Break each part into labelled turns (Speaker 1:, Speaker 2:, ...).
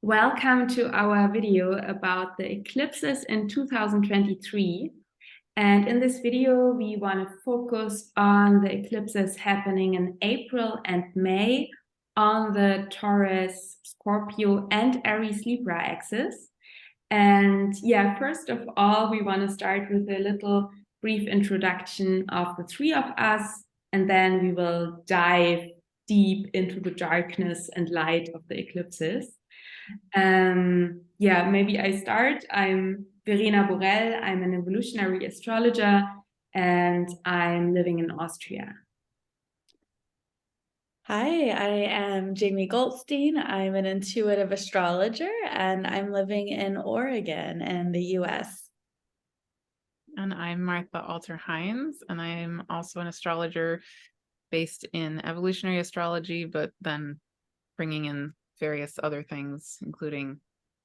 Speaker 1: Welcome to our video about the eclipses in 2023. And in this video, we want to focus on the eclipses happening in April and May on the Taurus, Scorpio, and Aries Libra axis. And yeah, first of all, we want to start with a little brief introduction of the three of us, and then we will dive deep into the darkness and light of the eclipses. Yeah, maybe I start. I'm Verena Borell. I'm an evolutionary astrologer and I'm living in Austria.
Speaker 2: Hi, I am Jaime Goldstein. I'm an intuitive astrologer and I'm living in Oregon in the US.
Speaker 3: And I'm Martha Alter Hines, and I'm also an astrologer based in evolutionary astrology, but then bringing in various other things, including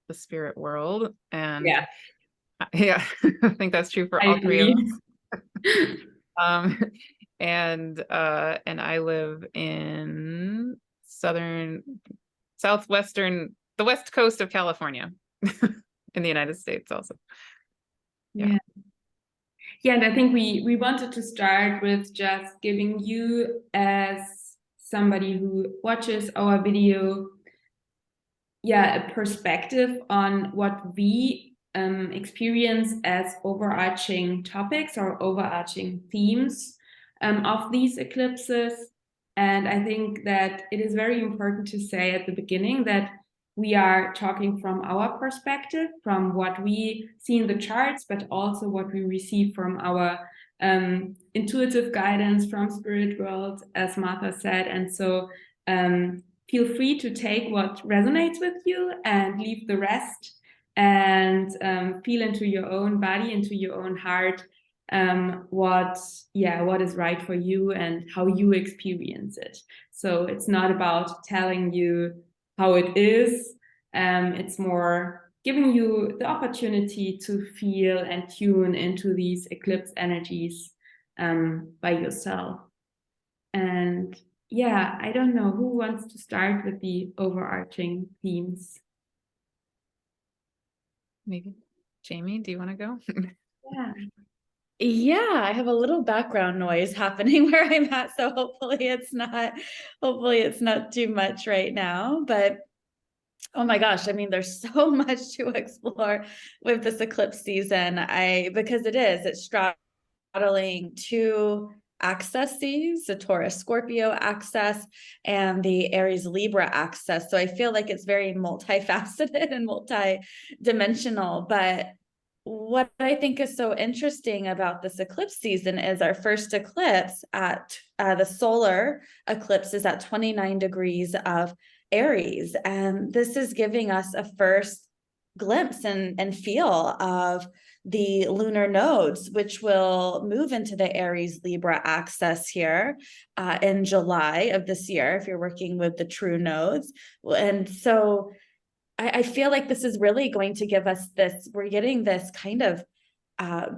Speaker 3: the spirit world. And yeah, I think that's true for all three of us. And I live in the west coast of California in the United States also.
Speaker 1: Yeah, and I think we wanted to start with just giving you, as somebody who watches our video, a perspective on what we experience as overarching topics or overarching themes of these eclipses. And I think that it is very important to say at the beginning that we are talking from our perspective, from what we see in the charts, but also what we receive from our intuitive guidance from spirit world, as Martha said. And so feel free to take what resonates with you and leave the rest, and feel into your own body, into your own heart, what is right for you and how you experience it. So it's not about telling you how it is. It's more giving you the opportunity to feel and tune into these eclipse energies by yourself. And yeah, I don't know who wants to start with the overarching themes.
Speaker 3: Maybe Jaime, do you want to go?
Speaker 2: Yeah, I have a little background noise happening where I'm at, so hopefully it's not too much right now. But oh my gosh, I mean, there's so much to explore with this eclipse season. Because it's straddling two axes, the Taurus Scorpio axis and the Aries Libra axis. So I feel like it's very multifaceted and multi-dimensional. But what I think is so interesting about this eclipse season is our first eclipse at the solar eclipse is at 29 degrees of Aries. And this is giving us a first glimpse and feel of the lunar nodes, which will move into the Aries Libra axis here in July of this year, if you're working with the true nodes. And so I feel like this is really going to give us we're getting this kind of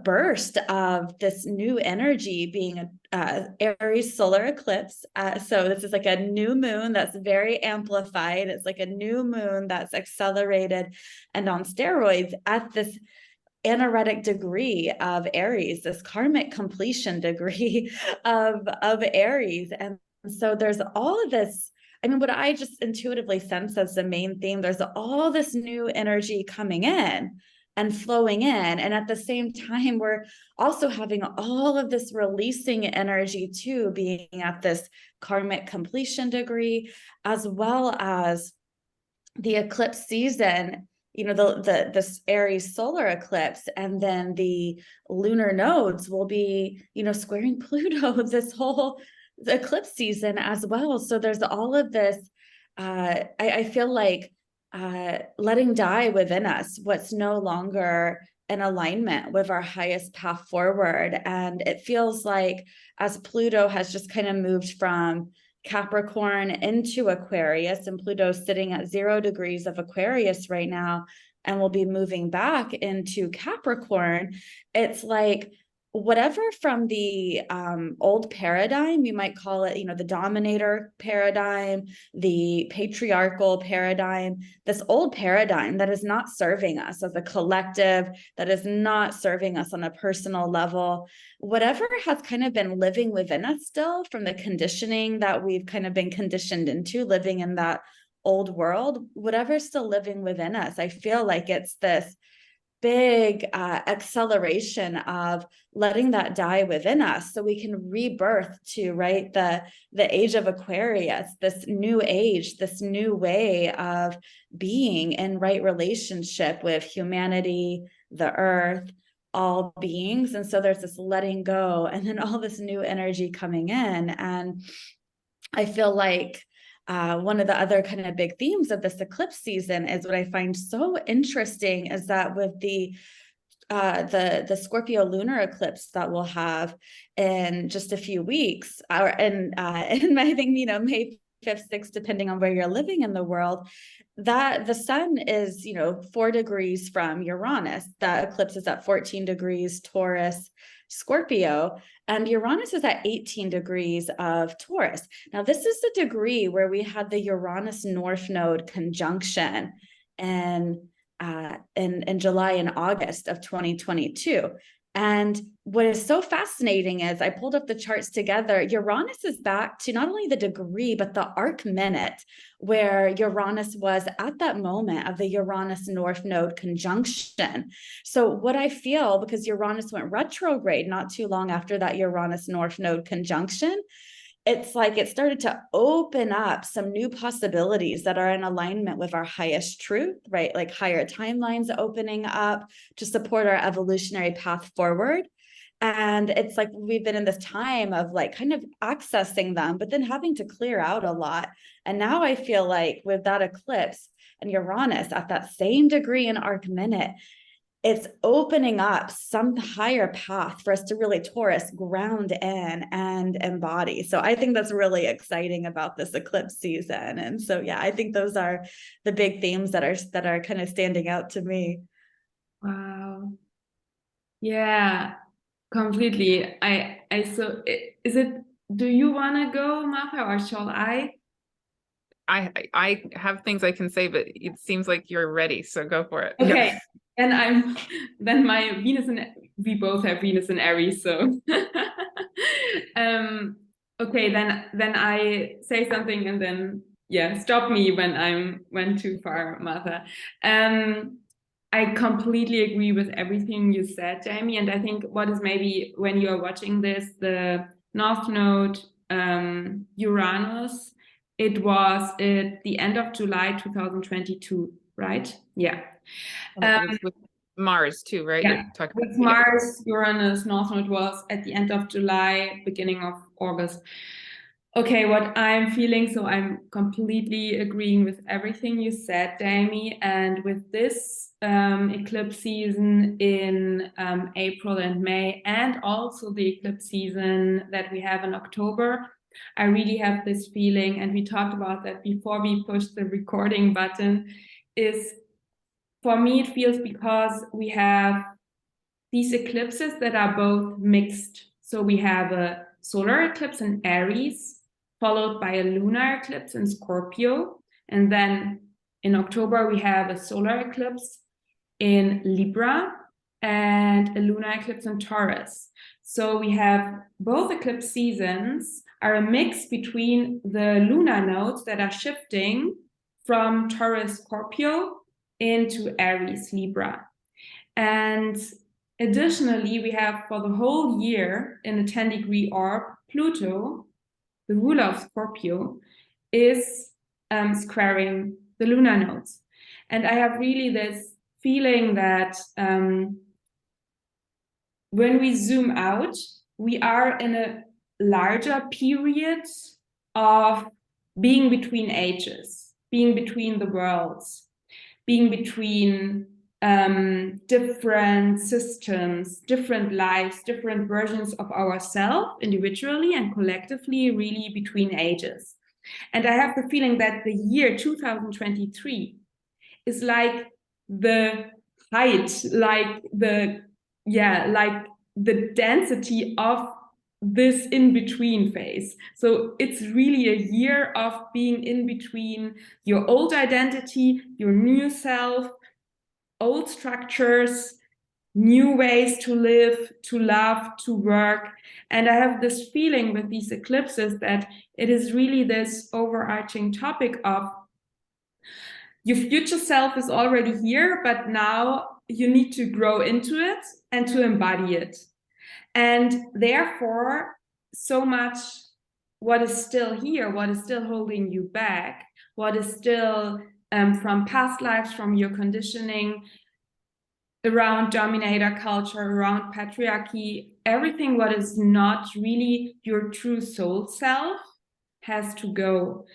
Speaker 2: burst of this new energy being a Aries solar eclipse. So this is like a new moon that's very amplified. It's like a new moon that's accelerated and on steroids at this anaretic degree of Aries, this karmic completion degree of Aries. And so there's all of this. I mean, what I just intuitively sense as the main theme, there's all this new energy coming in and flowing in. And at the same time, we're also having all of this releasing energy too, being at this karmic completion degree, as well as the eclipse season, this Aries solar eclipse, and then the lunar nodes will be, squaring Pluto this whole eclipse season as well. So there's all of this, I feel like letting die within us what's no longer in alignment with our highest path forward. And it feels like as Pluto has just kind of moved from Capricorn into Aquarius, and Pluto's sitting at 0 degrees of Aquarius right now, and will be moving back into Capricorn. It's like whatever from the old paradigm, you might call it, the dominator paradigm, the patriarchal paradigm, this old paradigm that is not serving us as a collective, that is not serving us on a personal level, whatever has kind of been living within us still from the conditioning that we've kind of been conditioned into, living in that old world, whatever's still living within us, I feel like it's this big acceleration of letting that die within us so we can rebirth to the age of Aquarius, this new age, this new way of being in right relationship with humanity, the earth, all beings. And so there's this letting go and then all this new energy coming in. And I feel like one of the other kind of big themes of this eclipse season is what I find so interesting is that with the Scorpio lunar eclipse that we'll have in just a few weeks, and I think May 5th, 6th, depending on where you're living in the world, that the sun is 4 degrees from Uranus. That eclipse is at 14 degrees Taurus Scorpio, and Uranus is at 18 degrees of Taurus. Now, this is the degree where we had the Uranus North Node conjunction in July and August of 2022. And what is so fascinating is I pulled up the charts together. Uranus is back to not only the degree, but the arc minute where Uranus was at that moment of the Uranus North Node conjunction. So what I feel, because Uranus went retrograde not too long after that Uranus North Node conjunction, it's like it started to open up some new possibilities that are in alignment with our highest truth, right? Like higher timelines opening up to support our evolutionary path forward. And it's like we've been in this time of kind of accessing them, but then having to clear out a lot. And now I feel like with that eclipse and Uranus at that same degree in arc minute, it's opening up some higher path for us to really Taurus ground in and embody. So I think that's really exciting about this eclipse season. And so, yeah, I think those are the big themes that are kind of standing out to me.
Speaker 1: Wow. Yeah, completely. So do you want to go, Martha, or shall I?
Speaker 3: I have things I can say, but it seems like you're ready, so go for it.
Speaker 1: Okay. And then my Venus we both have Venus in Aries, so okay, then I say something and then stop me when I went too far, Martha. I completely agree with everything you said, Jaime, and I think what is maybe when you are watching this, the North Node Uranus, it was at the end of July 2022, right? Yeah.
Speaker 3: With Mars too, right?
Speaker 1: Yeah, with Mars, Uranus, North Node was at the end of July, beginning of August. Okay, what I'm feeling, so I'm completely agreeing with everything you said, Jaime, and with this eclipse season in April and May, and also the eclipse season that we have in October, I really have this feeling, and we talked about that before we pushed the recording button, is for me, it feels because we have these eclipses that are both mixed. So we have a solar eclipse in Aries, followed by a lunar eclipse in Scorpio. And then in October, we have a solar eclipse in Libra and a lunar eclipse in Taurus. So we have both eclipse seasons are a mix between the lunar nodes that are shifting from Taurus Scorpio into Aries Libra. And additionally, we have for the whole year in a 10-degree orb, Pluto, the ruler of Scorpio, is squaring the lunar nodes. And I have really this feeling that when we zoom out, we are in a larger period of being between ages, being between the worlds, being between different systems, different lives, different versions of ourselves individually and collectively, really between ages. And I have the feeling that the year 2023 is like the height, like the density of this in-between phase. So it's really a year of being in between your old identity, your new self, old structures, new ways to live, to love, to work. And I have this feeling with these eclipses that it is really this overarching topic of your future self is already here, but now you need to grow into it and to embody it. And therefore, so much what is still here, what is still holding you back, what is still from past lives, from your conditioning around dominator culture, around patriarchy, everything what is not really your true soul self has to go.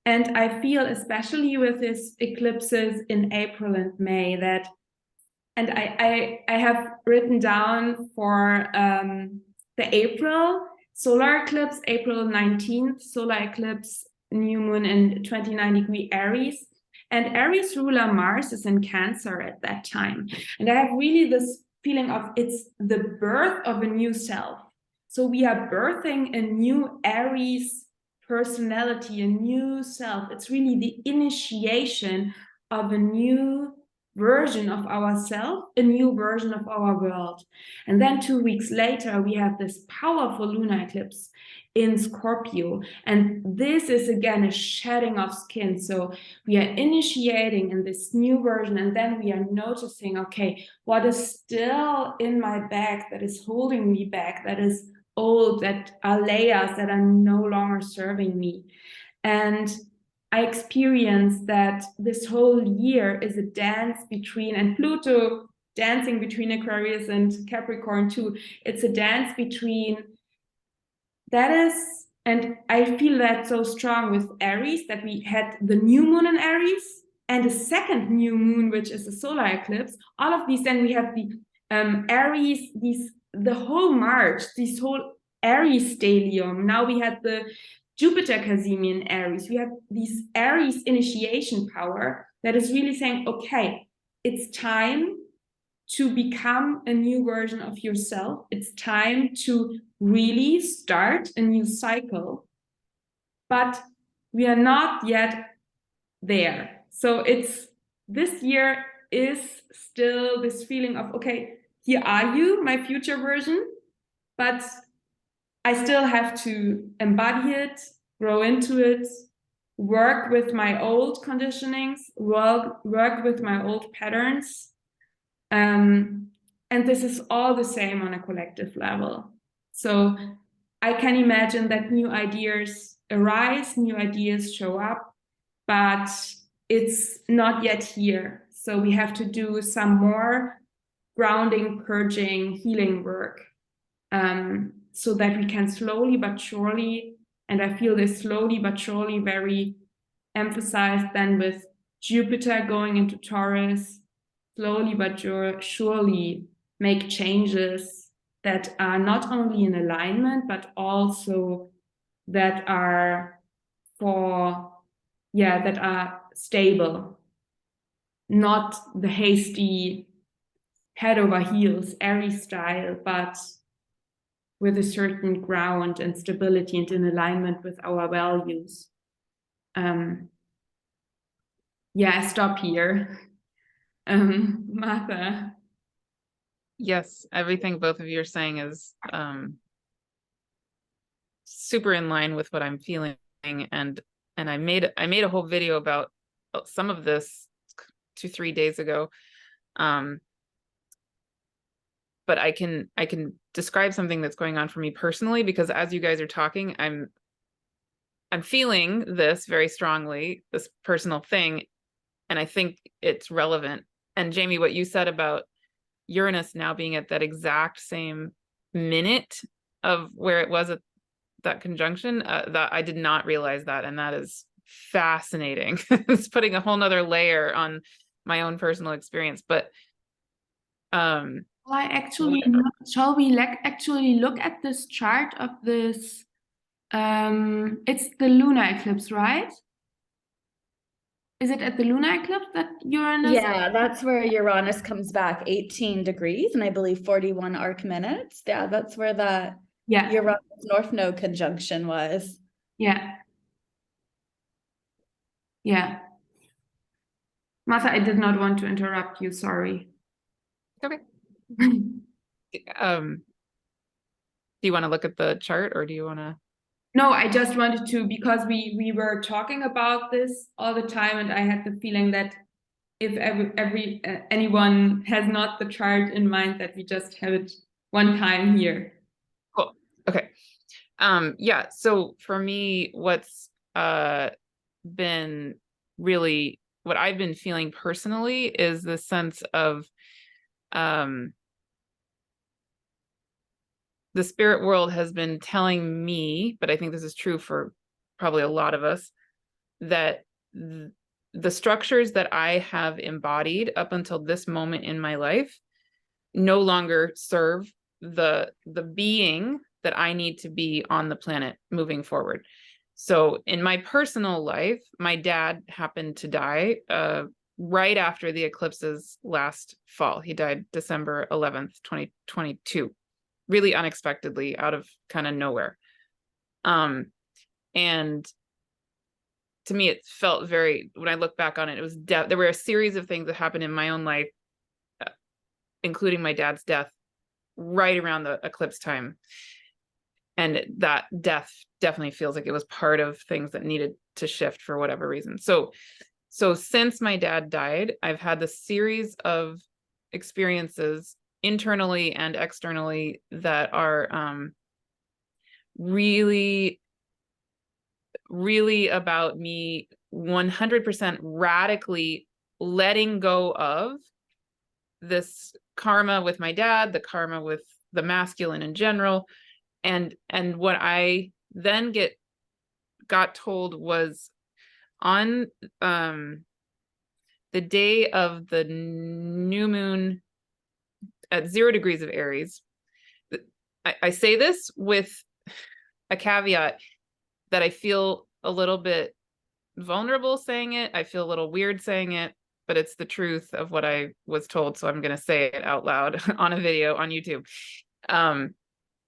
Speaker 1: And I feel, especially with these eclipses in April and May, that, and I have written down for the April solar eclipse, April 19th, solar eclipse, new moon in 29-degree Aries. And Aries ruler Mars is in Cancer at that time. And I have really this feeling of it's the birth of a new self. So we are birthing a new Aries personality, a new self. It's really the initiation of a new version of ourselves, a new version of our world. And then 2 weeks later, we have this powerful lunar eclipse in Scorpio. And this is again a shedding of skin. So we are initiating in this new version, and then we are noticing, okay, what is still in my back that is holding me back, that is old, that are layers that are no longer serving me. And I experienced that this whole year is a dance between, and Pluto dancing between Aquarius and Capricorn too. It's a dance between that is, and I feel that so strong with Aries, that we had the new moon in Aries and a second new moon, which is a solar eclipse. All of these, then we have the Aries, the whole March, this whole Aries stellium. Now we had the Jupiter Cazimi in Aries. We have this Aries initiation power that is really saying, okay, it's time to become a new version of yourself. It's time to really start a new cycle. But we are not yet there. So it's, this year is still this feeling of, okay, here are you, my future version, but I still have to embody it, grow into it, work with my old conditionings, work with my old patterns. And this is all the same on a collective level. So I can imagine that new ideas arise, new ideas show up, but it's not yet here. So we have to do some more grounding, purging, healing work, so that we can slowly but surely, and I feel this slowly but surely very emphasized then with Jupiter going into Taurus, slowly but surely make changes that are not only in alignment, but also that are that are stable, not the hasty head over heels Aries style, but with a certain ground and stability and in alignment with our values. I stop here. Martha.
Speaker 3: Yes, everything both of you are saying is super in line with what I'm feeling, and I made a whole video about some of this 2-3 days ago. But I can describe something that's going on for me personally, because as you guys are talking, I'm feeling this very strongly, this personal thing, and I think it's relevant. And Jaime, what you said about Uranus now being at that exact same minute of where it was at that conjunction, that I did not realize that, and that is fascinating. It's putting a whole nother layer on my own personal experience. But
Speaker 1: well, shall we actually look at this chart of this? It's the lunar eclipse, right? Is it at the lunar eclipse that Uranus?
Speaker 2: Yeah, that's where Uranus comes back 18 degrees and I believe 41 arc minutes. Yeah, that's where that Uranus North Node conjunction was.
Speaker 1: Yeah. Yeah. Martha, I did not want to interrupt you. Sorry.
Speaker 3: Okay. Do you want to look at the chart, or do you want to?
Speaker 1: No, I just wanted to, because we were talking about this all the time, and I had the feeling that if anyone has not the chart in mind, that we just have it one time here.
Speaker 3: Cool. Okay. Yeah. So for me, what's been really what I've been feeling personally is the sense of the spirit world has been telling me, but I think this is true for probably a lot of us, that the structures that I have embodied up until this moment in my life no longer serve the being that I need to be on the planet moving forward. So in my personal life, my dad happened to die right after the eclipses last fall. He died December 11th, 2022, really unexpectedly, out of kind of nowhere. And to me, it felt very, when I look back on it, it was there were a series of things that happened in my own life, including my dad's death, right around the eclipse time. And that death definitely feels like it was part of things that needed to shift for whatever reason. So since my dad died, I've had this series of experiences internally and externally that are really, really about me 100% radically letting go of this karma with my dad, the karma with the masculine in general. And what I then got told was on the day of the new moon at 0 degrees of Aries. I say this with a caveat that I feel a little bit vulnerable saying it. I feel a little weird saying it, but it's the truth of what I was told. So I'm going to say it out loud on a video on YouTube.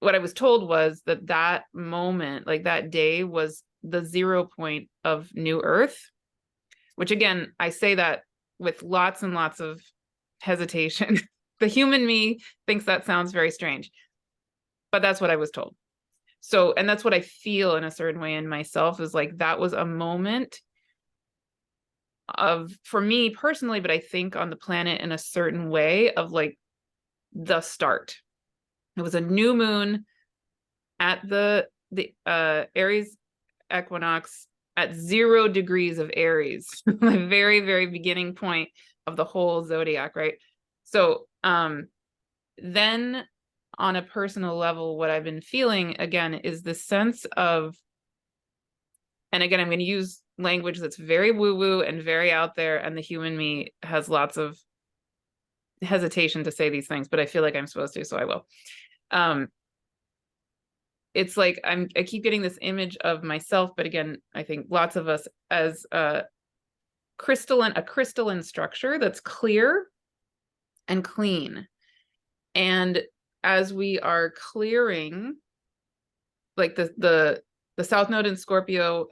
Speaker 3: What I was told was that moment, like that day, was the 0 point of new earth, which again, I say that with lots and lots of hesitation. The human me thinks that sounds very strange, but that's what I was told. So, and that's what I feel in a certain way in myself, is like that was a moment of, for me personally, but I think on the planet in a certain way, of like the start. It was a new moon at the Aries equinox at 0 degrees of Aries, the very, very beginning point of the whole zodiac, right? So then on a personal level, what I've been feeling again is the sense of, and again, I'm going to use language that's very woo-woo and very out there, and the human me has lots of hesitation to say these things, but I feel like I'm supposed to, so I will. It's like I keep getting this image of myself, but again, I think lots of us, as a crystalline structure that's clear and clean. And as we are clearing, like the South Node in Scorpio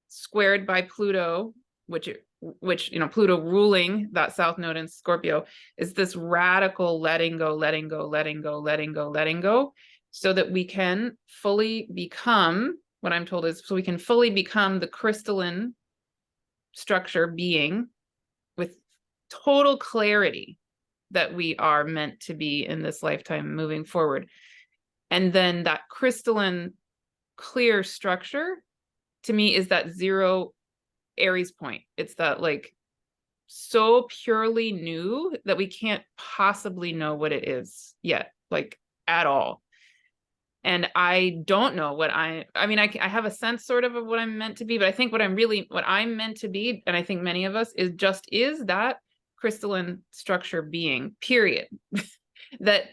Speaker 3: squared by Pluto, which you know, Pluto ruling that South Node in Scorpio, is this radical letting go, letting go, letting go, letting go, letting go, so that we can fully become, what I'm told is, so we can fully become the crystalline structure being with total clarity that we are meant to be in this lifetime moving forward. And then that crystalline clear structure to me is that 0 Aries point. It's that like so purely new that we can't possibly know what it is yet, like at all. And I don't know what I mean, I have a sense sort of what I'm meant to be, but I think what I'm meant to be, and I think many of us, is that crystalline structure being, period. That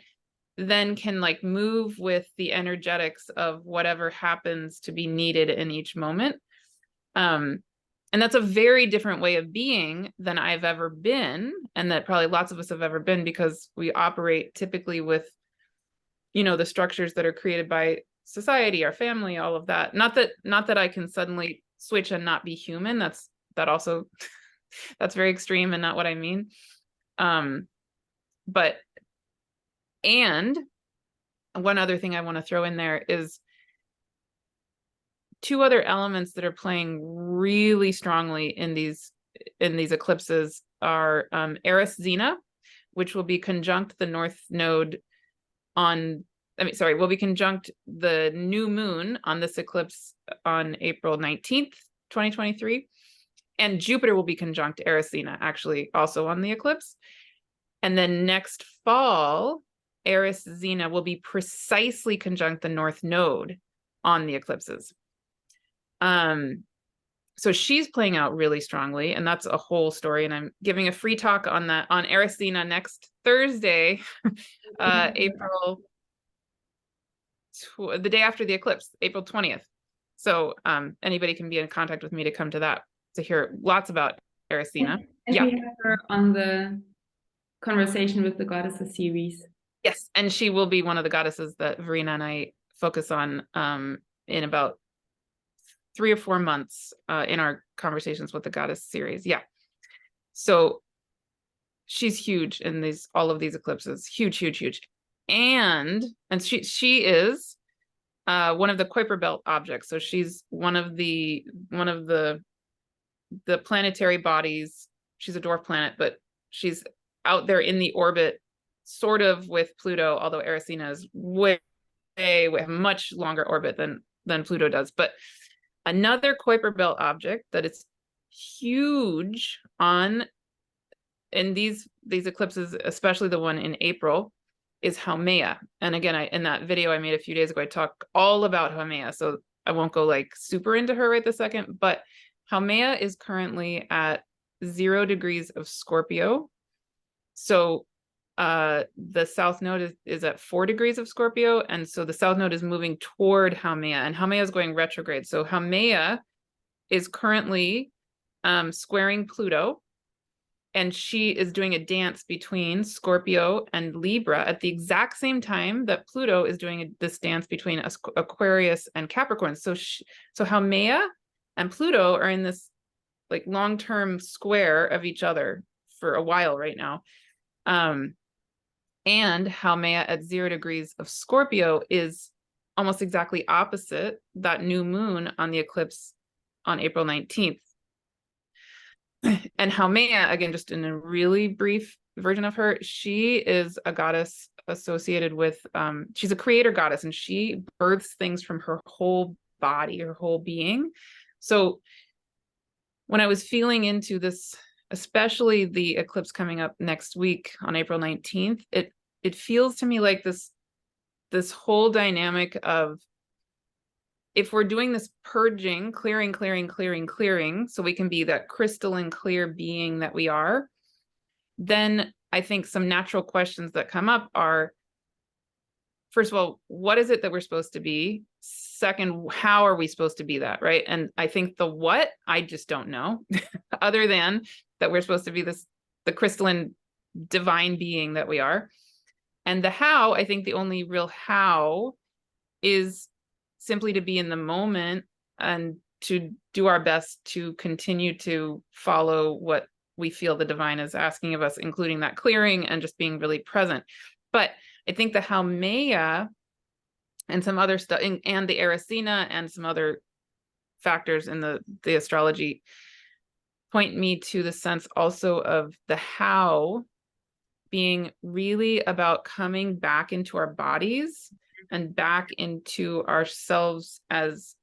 Speaker 3: then can like move with the energetics of whatever happens to be needed in each moment. And that's a very different way of being than I've ever been, and that probably lots of us have ever been, because we operate typically with, you know, the structures that are created by society, our family, all of that. Not that I can suddenly switch and not be human. That also that's very extreme and not what I mean. But and one other thing I want to throw in there is two other elements that are playing really strongly in these eclipses are Aristina, which will be conjunct the North Node will be conjunct the new moon on this eclipse on April 19th, 2023. And Jupiter will be conjunct Aristina, actually, also on the eclipse. And then next fall, Aristina will be precisely conjunct the North Node on the eclipses. So she's playing out really strongly, and that's a whole story. And I'm giving a free talk on that on Aristina next Thursday, the day after the eclipse, April 20th. So anybody can be in contact with me to come to that to hear lots about Aristina.
Speaker 1: And we have her on the Conversation with the Goddesses series.
Speaker 3: Yes, and she will be one of the goddesses that Verena and I focus on in about 3 or 4 months in our Conversations with the Goddess series. Yeah. So she's huge in all of these eclipses. Huge, huge, huge. And she is one of the Kuiper Belt objects. So she's one of the planetary bodies. She's a dwarf planet, but she's out there in the orbit, sort of with Pluto, although Aristina is way much longer orbit than Pluto does. But another Kuiper Belt object that is huge in these eclipses, especially the one in April, is Haumea. And again, in that video I made a few days ago, I talk all about Haumea, so I won't go like super into her right this second. But Haumea is currently at 0 degrees of Scorpio. So the South Node is at 4 degrees of Scorpio. And so the South Node is moving toward Haumea, and Haumea is going retrograde. So Haumea is currently squaring Pluto, and she is doing a dance between Scorpio and Libra at the exact same time that Pluto is doing this dance between Aquarius and Capricorn. So Haumea and Pluto are in this like long-term square of each other for a while right now. And Haumea at 0 degrees of Scorpio is almost exactly opposite that new moon on the eclipse on April 19th. And Haumea, again, just in a really brief version of her, she is a goddess associated with, she's a creator goddess, and she births things from her whole body, her whole being. So when I was feeling into this, especially the eclipse coming up next week on April 19th, it feels to me like this whole dynamic of, if we're doing this purging, clearing, so we can be that crystalline clear being that we are, then I think some natural questions that come up are, first of all, what is it that we're supposed to be? Second, how are we supposed to be that, right? And I think the what, I just don't know, other than that we're supposed to be the crystalline divine being that we are. And the how, I think the only real how is simply to be in the moment and to do our best to continue to follow what we feel the divine is asking of us, including that clearing and just being really present. But I think the Haumea and some other stuff, and the Aristina and some other factors in the astrology point me to the sense also of the how being really about coming back into our bodies and back into ourselves as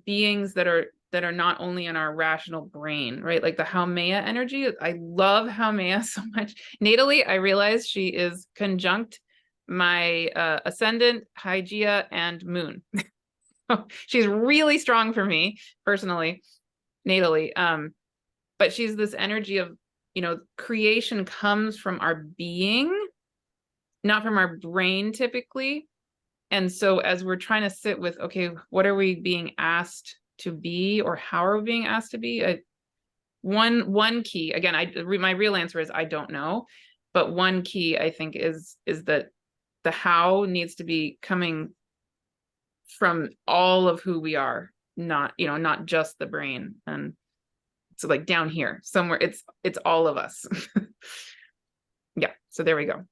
Speaker 3: beings that are not only in our rational brain, right? Like the Haumea energy. I love Haumea so much. Natally, I realize she is conjunct my ascendant, Hygeia, and moon. She's really strong for me personally, natally. But she's this energy of, creation comes from our being, not from our brain typically. And so as we're trying to sit with, okay, what are we being asked to be, or how are we being asked to be? one key, again, my real answer is I don't know, but one key I think is that the how needs to be coming from all of who we are, not, you know, not just the brain. And so like down here somewhere, it's all of us. Yeah, so there we go.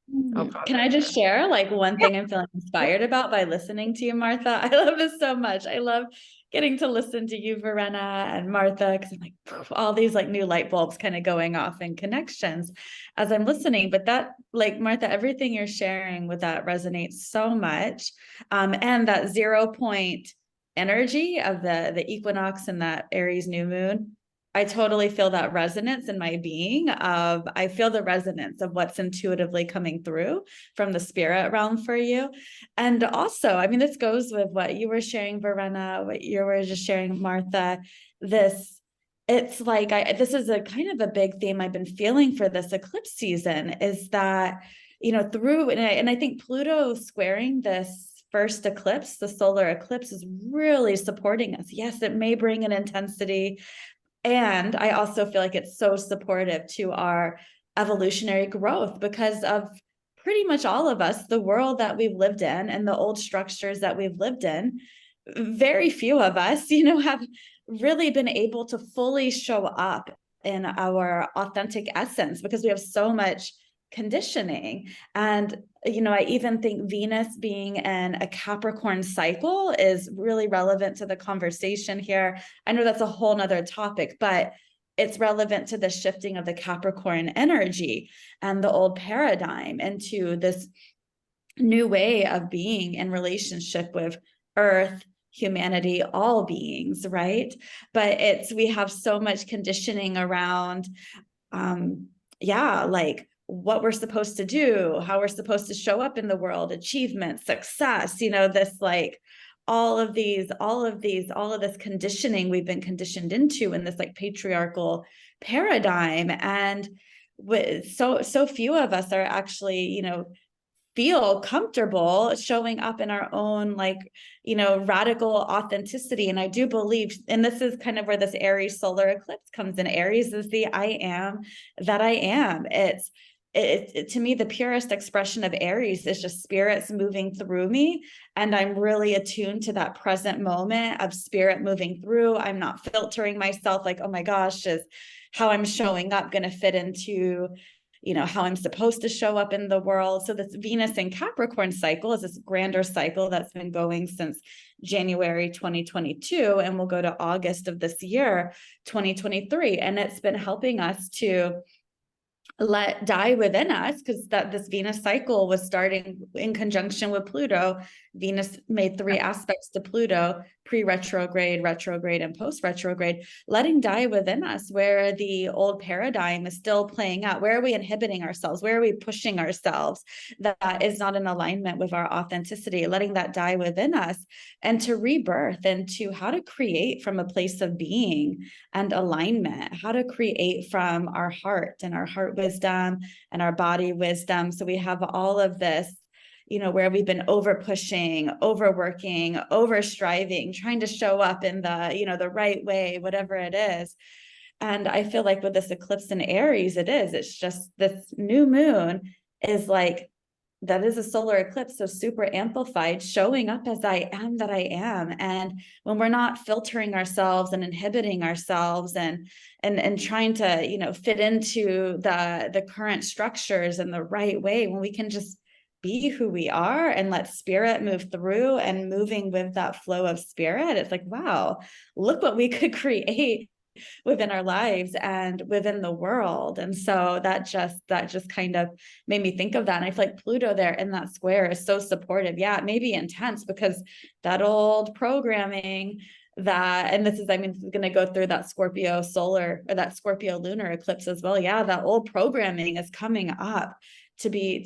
Speaker 2: Can I just share like one thing I'm feeling inspired about by listening to you, Martha? I love this so much. I love getting to listen to you, Verena and Martha, because I'm like poof, all these like new light bulbs kind of going off and connections as I'm listening. But that, like Martha, everything you're sharing with that resonates so much. And that 0 point energy of the equinox and that Aries new moon, I totally feel that resonance in my being of, I feel the resonance of what's intuitively coming through from the spirit realm for you. And also, I mean, this goes with what you were sharing, Verena, what you were just sharing, Martha, it's like, this is a kind of a big theme I've been feeling for this eclipse season is that, you know, and I think Pluto squaring this first eclipse, the solar eclipse, is really supporting us. Yes, it may bring an intensity. And I also feel like it's so supportive to our evolutionary growth because of pretty much all of us, the world that we've lived in and the old structures that we've lived in. Very few of us, you know, have really been able to fully show up in our authentic essence because we have so much conditioning. And, you know, I even think Venus being in a Capricorn cycle is really relevant to the conversation here. I know that's a whole nother topic, but it's relevant to the shifting of the Capricorn energy and the old paradigm into this new way of being in relationship with Earth, humanity, all beings, right? But we have so much conditioning around, like what we're supposed to do, how we're supposed to show up in the world, achievement, success, you know, this like all of this conditioning we've been conditioned into in this like patriarchal paradigm. And with so few of us are actually, you know, feel comfortable showing up in our own, like, you know, radical authenticity. And I do believe, and this is kind of where this Aries solar eclipse comes in. Aries is the I am that I am. It to me, the purest expression of Aries is just spirits moving through me. And I'm really attuned to that present moment of spirit moving through. I'm not filtering myself like, oh my gosh, is how I'm showing up going to fit into, you know, how I'm supposed to show up in the world. So this Venus and Capricorn cycle is this grander cycle that's been going since January 2022 and will go to August of this year, 2023. And it's been helping us to let die within us, because that this Venus cycle was starting in conjunction with Pluto. Venus made 3 aspects to Pluto: pre-retrograde, retrograde, and post-retrograde, letting die within us where the old paradigm is still playing out. Where are we inhibiting ourselves? Where are we pushing ourselves that is not in alignment with our authenticity? Letting that die within us and to rebirth into how to create from a place of being and alignment, how to create from our heart and our heart wisdom and our body wisdom. So we have all of this, you know, where we've been over pushing, overworking, over striving, trying to show up in the, you know, the right way, whatever it is. And I feel like with this eclipse in Aries, it's just this new moon is like, that is a solar eclipse, so super amplified, showing up as I am that I am. And when we're not filtering ourselves and inhibiting ourselves and trying to, you know, fit into the current structures in the right way, when we can just be who we are and let spirit move through and moving with that flow of spirit, it's like, wow, look what we could create within our lives and within the world. And so that just kind of made me think of that. And I feel like Pluto there in that square is so supportive. Yeah, it may be intense because that old programming that, and this is going to go through that Scorpio solar or that Scorpio lunar eclipse as well. Yeah, that old programming is coming up to be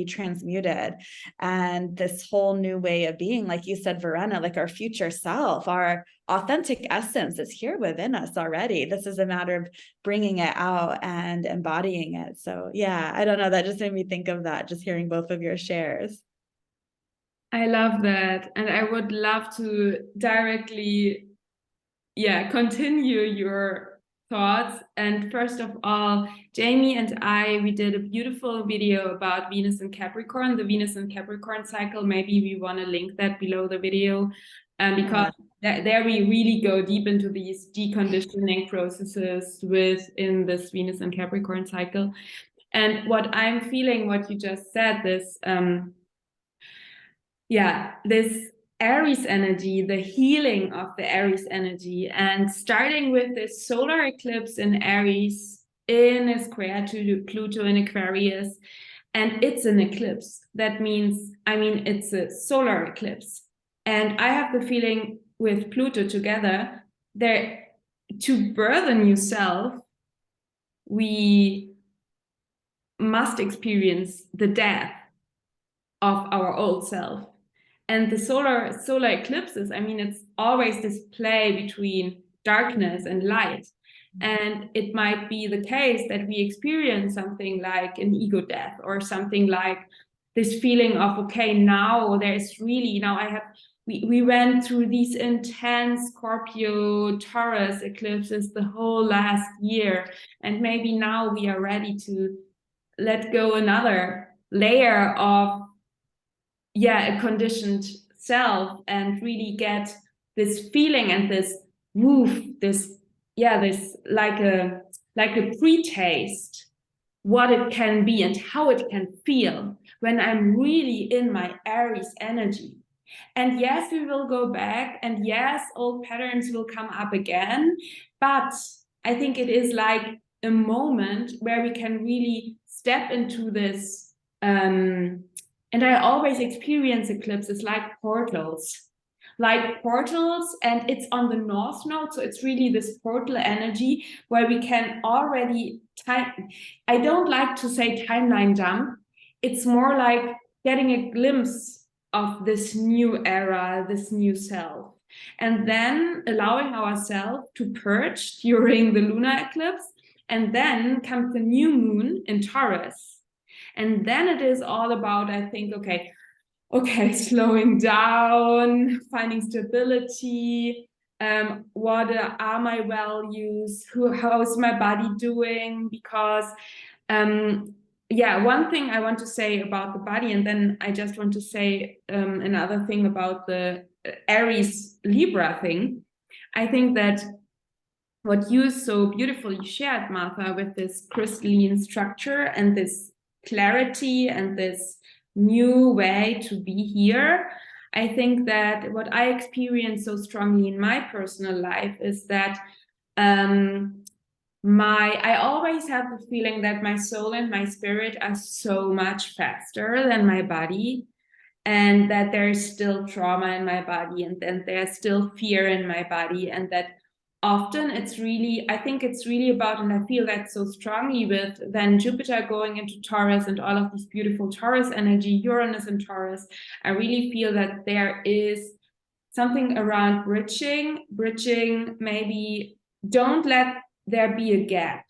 Speaker 2: transmuted. And this whole new way of being, like you said, Verena, like our future self, our authentic essence is here within us already. This is a matter of bringing it out and embodying it. So yeah, I don't know, that just made me think of that, just hearing both of your shares.
Speaker 1: I love that. And I would love to directly, continue your thoughts. And first of all, Jamie and we did a beautiful video about Venus and Capricorn, the Venus and Capricorn cycle. Maybe we want to link that below the video, because there we really go deep into these deconditioning processes within this Venus and Capricorn cycle. And what I'm feeling, what you just said, this this Aries energy, the healing of the Aries energy, and starting with this solar eclipse in Aries in a square to Pluto in Aquarius, and it's an eclipse. That means, it's a solar eclipse. And I have the feeling with Pluto together, there, to birth a new self, we must experience the death of our old self. And the solar eclipses, it's always this play between darkness and light. And it might be the case that we experience something like an ego death, or something like this feeling of, okay, now there's really, we went through these intense Scorpio Taurus eclipses the whole last year. And maybe now we are ready to let go another layer of a conditioned self, and really get this feeling and this woof, this like a pre-taste what it can be and how it can feel when I'm really in my Aries energy. And yes, we will go back, and yes, old patterns will come up again, but I think it is like a moment where we can really step into this and I always experience eclipses like portals, and it's on the North Node. So it's really this portal energy where we can already I don't like to say timeline jump. It's more like getting a glimpse of this new era, this new self, and then allowing ourselves to purge during the lunar eclipse. And then comes the new moon in Taurus. And then it is all about, I think, okay, slowing down, finding stability. What are my values? How is my body doing? Because, one thing I want to say about the body, and then I just want to say another thing about the Aries Libra thing. I think that what you so beautifully shared, Martha, with this crystalline structure and this clarity and this new way to be here, I think that what I experience so strongly in my personal life is that I always have the feeling that my soul and my spirit are so much faster than my body, and that there's still trauma in my body, and then there's still fear in my body, and that often I think it's really about, and I feel that so strongly with then Jupiter going into Taurus and all of this beautiful Taurus energy, Uranus in Taurus, I really feel that there is something around bridging, maybe don't let there be a gap.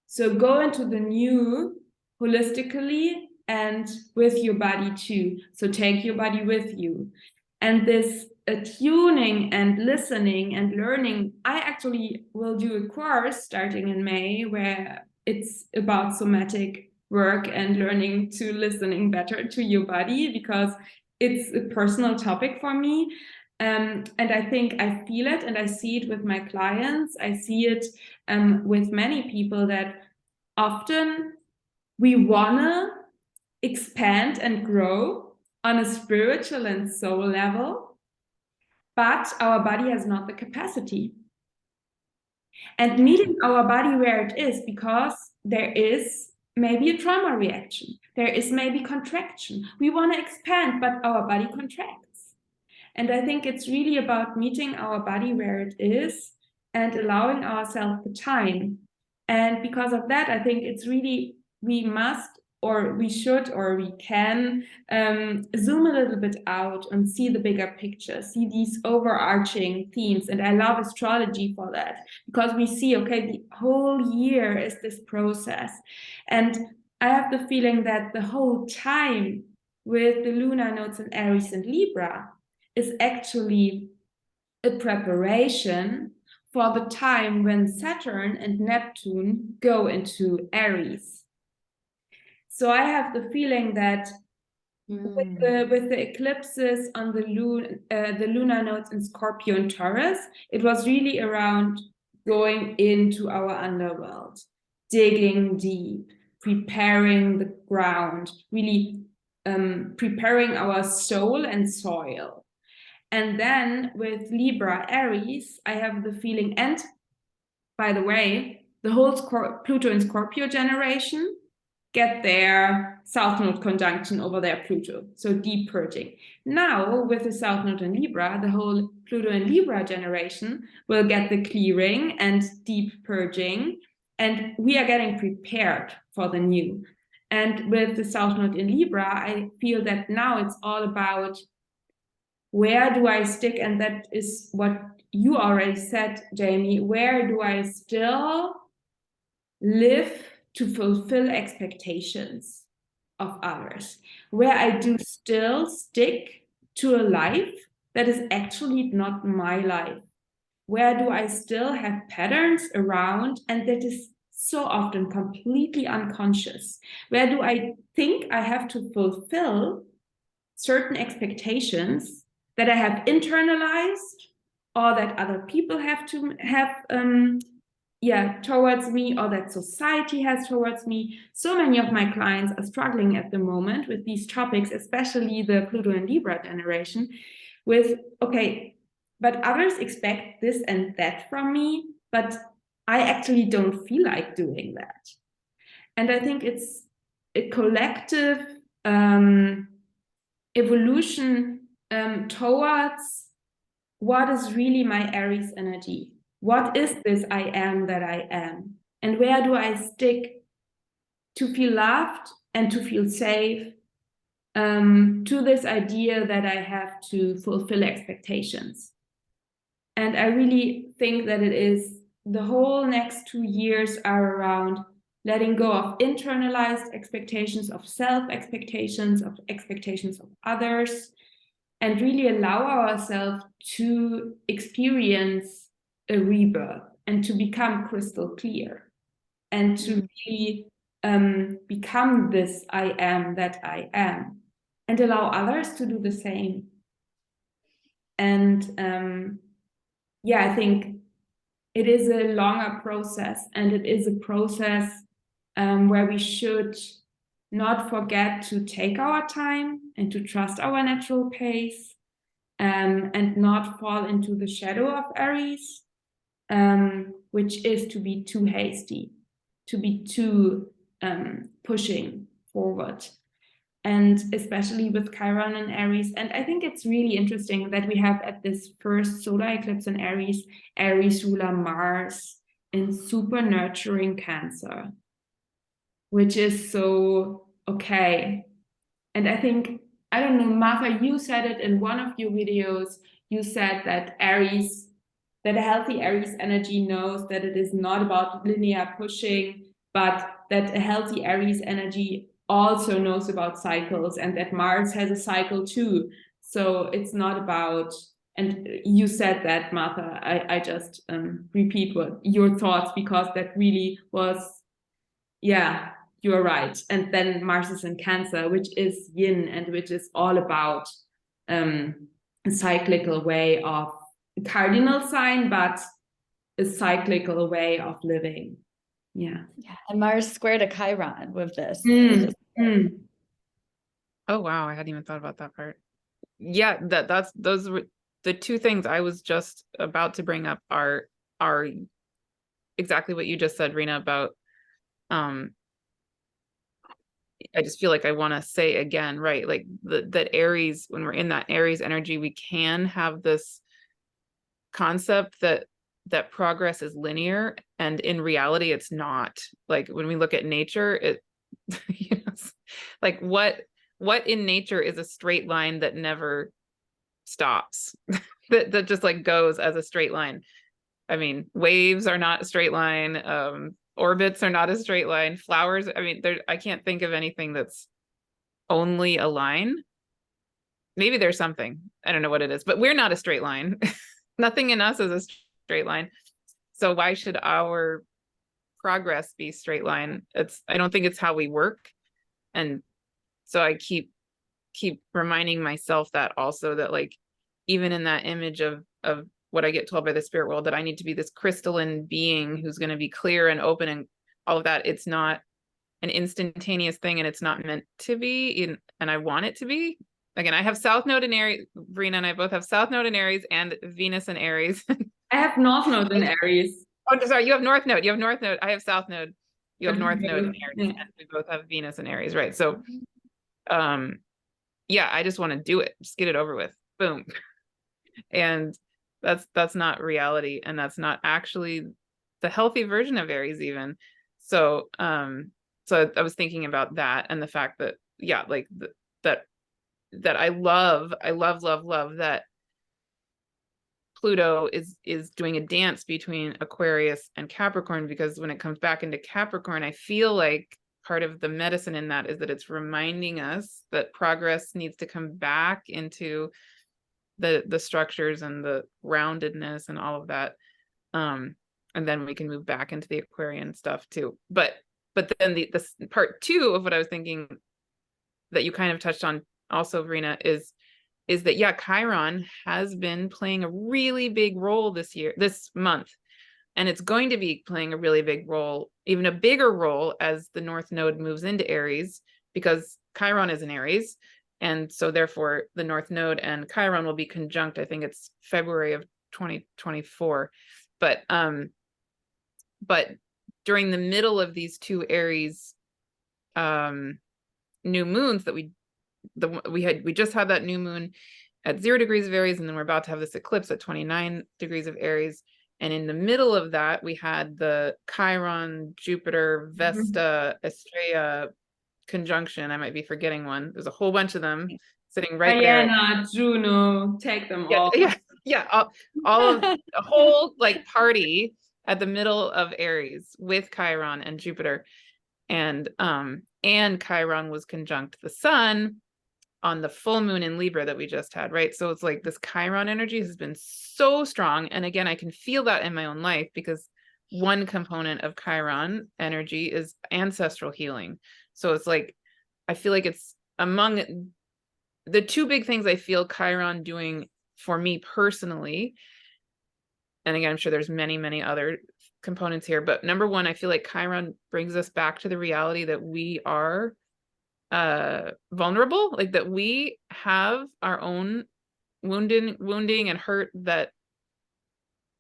Speaker 1: So go into the new holistically and with your body too. So take your body with you. And this attuning and listening and learning, I actually will do a course starting in May where it's about somatic work and learning to listening better to your body, because it's a personal topic for me. And I think I feel it and I see it with my clients. I see it with many people that often we wanna expand and grow on a spiritual and soul level, but our body has not the capacity. And meeting our body where it is, because there is maybe a trauma reaction, there is maybe contraction. We want to expand, but our body contracts. And I think it's really about meeting our body where it is and allowing ourselves the time. And because of that, I think it's really, we must, or we should, or we can zoom a little bit out and see the bigger picture, see these overarching themes. And I love astrology for that, because we see, okay, the whole year is this process. And I have the feeling that the whole time with the lunar nodes in Aries and Libra is actually a preparation for the time when Saturn and Neptune go into Aries. So I have the feeling that with the eclipses on the lunar nodes in Scorpio and Taurus, it was really around going into our underworld, digging deep, preparing the ground, really preparing our soul and soil. And then with Libra Aries, I have the feeling, and by the way, the whole Pluto and Scorpio generation get their South Node conjunction over their Pluto, so deep purging. Now, with the South Node in Libra, the whole Pluto and Libra generation will get the clearing and deep purging, and we are getting prepared for the new. And with the South Node in Libra, I feel that now it's all about where do I stick, and that is what you already said, Jaime, where do I still live to fulfill expectations of others, where I do still stick to a life that is actually not my life, where do I still have patterns around and that is so often completely unconscious, where do I think I have to fulfill certain expectations that I have internalized or that other people have to have towards me, or that society has towards me. So many of my clients are struggling at the moment with these topics, especially the Pluto and Libra generation, with, okay, but others expect this and that from me, but I actually don't feel like doing that. And I think it's a collective evolution towards what is really my Aries energy. What is this I am that I am? And where do I stick to feel loved and to feel safe, to this idea that I have to fulfill expectations? And I really think that it is the whole next 2 years are around letting go of internalized expectations, of self-expectations, of expectations of others, and really allow ourselves to experience a rebirth and to become crystal clear and to really become this I am that I am, and allow others to do the same. And I think it is a longer process, and it is a process where we should not forget to take our time and to trust our natural pace, and not fall into the shadow of Aries, which is to be too hasty, to be too pushing forward, and especially with Chiron and Aries. And I think it's really interesting that we have at this first solar eclipse in Aries ruler Mars in super nurturing Cancer, which is so okay. And I think, I don't know, Martha, you said it in one of your videos, you said that Aries, that a healthy Aries energy knows that it is not about linear pushing, but that a healthy Aries energy also knows about cycles, and that Mars has a cycle too. So it's not about, and you said that, Martha, I just repeat what your thoughts, because that really was, you're right. And then Mars is in Cancer, which is yin, and which is all about a cyclical way of cardinal sign, but a cyclical way of living. Yeah.
Speaker 2: And Mars squared a Chiron with this.
Speaker 3: Oh wow, I hadn't even thought about that part. Yeah, those were the two things I was just about to bring up are exactly what you just said, Rena, about I just feel like I want to say again, right? Like that Aries, when we're in that Aries energy, we can have this concept that progress is linear, and in reality it's not. Like when we look at nature, it like what in nature is a straight line that never stops, that just like goes as a straight line. I mean, waves are not a straight line, orbits are not a straight line, flowers, I mean, I can't think of anything that's only a line. Maybe there's something, I don't know what it is, but we're not a straight line. Nothing in us is a straight line. So why should our progress be straight line? I don't think it's how we work. And so I keep reminding myself that also, that like, even in that image of what I get told by the spirit world, that I need to be this crystalline being who's going to be clear and open and all of that. It's not an instantaneous thing, and it's not meant to be, and I want it to be. Again, I have South Node in Aries. Verena and I both have South Node in Aries and Venus in Aries.
Speaker 1: I have North Node in Aries.
Speaker 3: Oh, sorry, you have North Node. You have North Node. I have South Node. You have North Node in Aries.
Speaker 1: Yeah.
Speaker 3: And we both have Venus in Aries, right? So, yeah, I just want to do it. Just get it over with. Boom. And that's not reality, and that's not actually the healthy version of Aries even. So, so I was thinking about that, and the fact that, yeah, like that I love that Pluto is doing a dance between Aquarius and Capricorn, because when it comes back into Capricorn, I feel like part of the medicine in that is that it's reminding us that progress needs to come back into the structures and the roundedness and all of that. And then we can move back into the Aquarian stuff too. But then the part two of what I was thinking that you kind of touched on also, Verena, is that, yeah, Chiron has been playing a really big role this month. And it's going to be playing a really big role, even a bigger role, as the North Node moves into Aries, because Chiron is in Aries. And so therefore the North Node and Chiron will be conjunct. I think it's February of 2024. But during the middle of these two Aries new moons that we just had that new moon at 0 degrees of Aries, and then we're about to have this eclipse at 29 degrees of Aries. And in the middle of that, we had the Chiron, Jupiter, Vesta, Estrella conjunction. I might be forgetting one. There's a whole bunch of them sitting right there.
Speaker 1: Diana, Juno, take them all.
Speaker 3: All of a whole like party at the middle of Aries with Chiron and Jupiter. And Chiron was conjunct the sun on the full moon in Libra that we just had, right? So it's like this Chiron energy has been so strong. And again, I can feel that in my own life, because one component of Chiron energy is ancestral healing. So it's like, I feel like it's among the two big things I feel Chiron doing for me personally. And again, I'm sure there's many, many other components here, but number one, I feel like Chiron brings us back to the reality that we are vulnerable, like that we have our own wounding and hurt that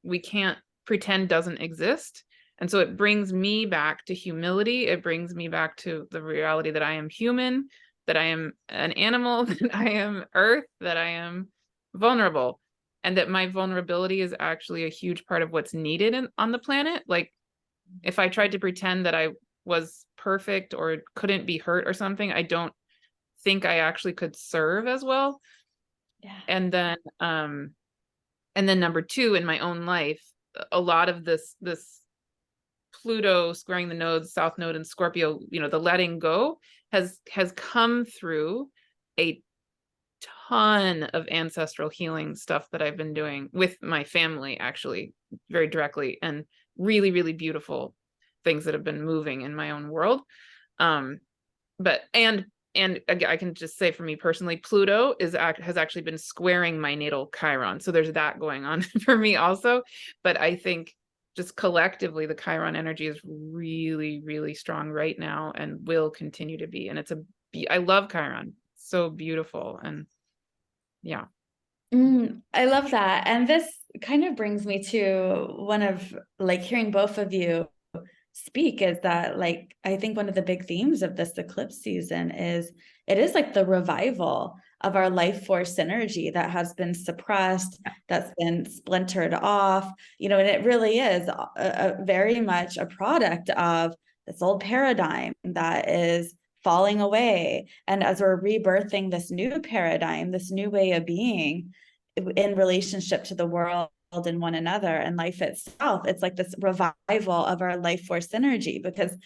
Speaker 3: we can't pretend doesn't exist. And so it brings me back to humility. It brings me back to the reality that I am human, that I am an animal, that I am earth, that I am vulnerable, and that my vulnerability is actually a huge part of what's needed on the planet. Like if I tried to pretend that I was perfect or couldn't be hurt or something, I don't think I actually could serve as well.
Speaker 2: Yeah.
Speaker 3: And then number two, in my own life, a lot of this Pluto squaring the nodes, South Node and Scorpio, the letting go has come through a ton of ancestral healing stuff that I've been doing with my family, actually, very directly, and really, really beautiful things that have been moving in my own world. But I can just say for me personally, Pluto has actually been squaring my natal Chiron. So there's that going on for me also. But I think just collectively, the Chiron energy is really, really strong right now and will continue to be. And I love Chiron. So beautiful. And yeah.
Speaker 2: I love that. And this kind of brings me to one of like hearing both of you speak, is that like I think one of the big themes of this eclipse season is it is like the revival of our life force energy that has been suppressed, that's been splintered off, and it really is a very much a product of this old paradigm that is falling away. And as we're rebirthing this new paradigm, this new way of being in relationship to the world and one another and life itself, it's like this revival of our life force energy, because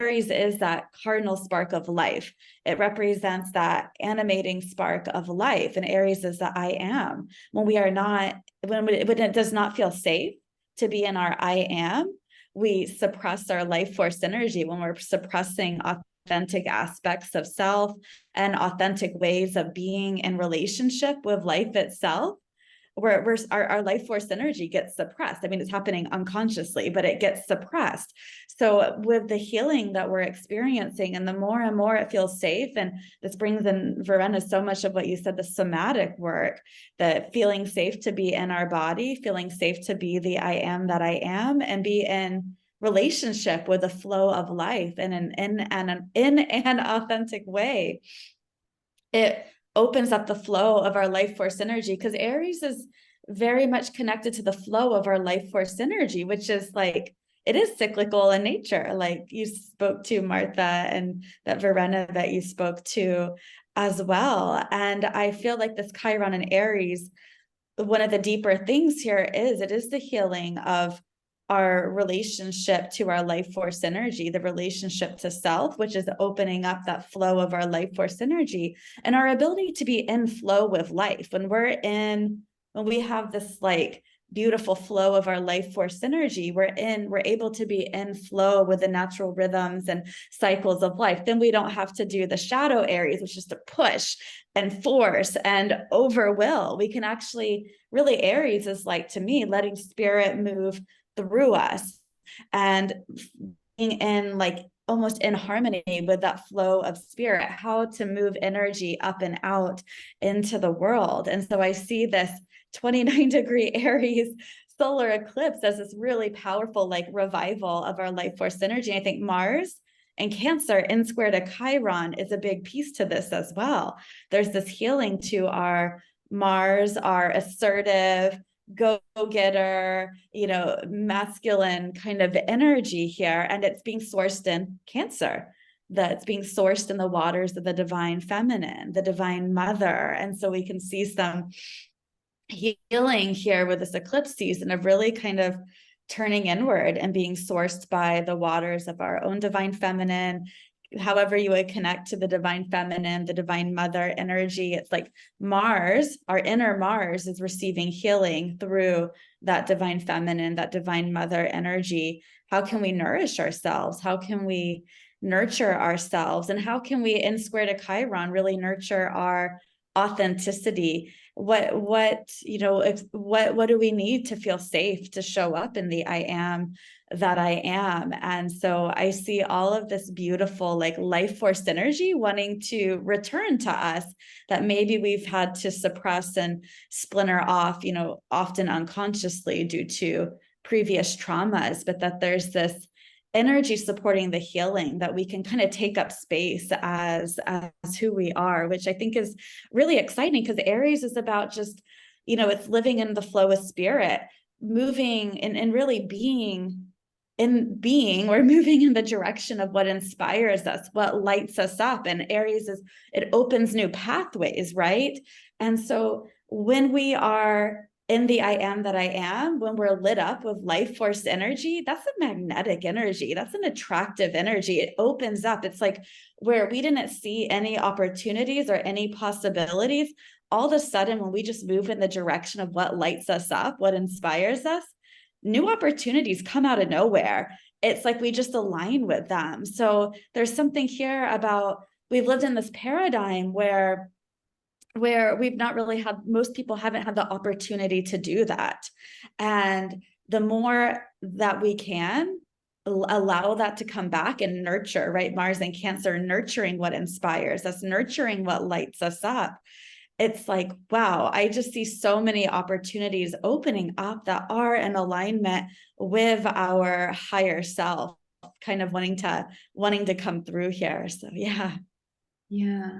Speaker 2: Aries is that cardinal spark of life. It represents that animating spark of life. And Aries is the I am. When it does not feel safe, to be in our I am, we suppress our life force energy. When we're suppressing authentic aspects of self and authentic ways of being in relationship with life itself, where our life force energy gets suppressed. I mean, it's happening unconsciously, but it gets suppressed. So with the healing that we're experiencing, and the more and more it feels safe, and this brings in, Verena, so much of what you said, the somatic work, the feeling safe to be in our body, feeling safe to be the I am that I am, and be in relationship with the flow of life in an authentic way. It opens up the flow of our life force energy, because Aries is very much connected to the flow of our life force energy, which is like, it is cyclical in nature, like you spoke to, Martha, and that Verena that you spoke to as well. And I feel like this Chiron in Aries, one of the deeper things here is, it is the healing of our relationship to our life force energy, the relationship to self, which is opening up that flow of our life force energy, and our ability to be in flow with life. When we have this like beautiful flow of our life force energy, we're able to be in flow with the natural rhythms and cycles of life. Then we don't have to do the shadow Aries, which is to push and force and overwill. We can actually, really, Aries is like, to me, letting spirit move through us and being in like almost in harmony with that flow of spirit, how to move energy up and out into the world. And so I see this 29-degree Aries solar eclipse as this really powerful like revival of our life force energy. I think Mars and Cancer in square to Chiron is a big piece to this as well. There's this healing to our Mars, our assertive, go-getter, masculine kind of energy here, and it's being sourced in Cancer. That's being sourced in the waters of the divine feminine, the divine mother. And so we can see some healing here with this eclipse season of really kind of turning inward and being sourced by the waters of our own divine feminine. However you would connect to the divine feminine, the divine mother energy, it's like Mars, our inner Mars, is receiving healing through that divine feminine, that divine mother energy. How can we nourish ourselves? How can we nurture ourselves? And how can we, in square to Chiron, really nurture our authenticity? What do we need to feel safe to show up in the I am that I am? And so I see all of this beautiful like life force energy wanting to return to us, that maybe we've had to suppress and splinter off, often unconsciously due to previous traumas, but that there's this energy supporting the healing, that we can kind of take up space as who we are, which I think is really exciting, because Aries is about just, it's living in the flow of spirit, moving and really being, we're moving in the direction of what inspires us, what lights us up. And Aries it opens new pathways, right? And so when we are in the I am that I am, when we're lit up with life force energy, that's a magnetic energy. That's an attractive energy. It opens up. It's like where we didn't see any opportunities or any possibilities. All of a sudden, when we just move in the direction of what lights us up, what inspires us, new opportunities come out of nowhere. It's like we just align with them. So there's something here about, we've lived in this paradigm where we've not really had, most people haven't had the opportunity to do that. And the more that we can allow that to come back and nurture, right? Mars and Cancer, nurturing what inspires us, nurturing what lights us up. It's like, wow, I just see so many opportunities opening up that are in alignment with our higher self, kind of wanting to come through here. So yeah.
Speaker 1: Yeah.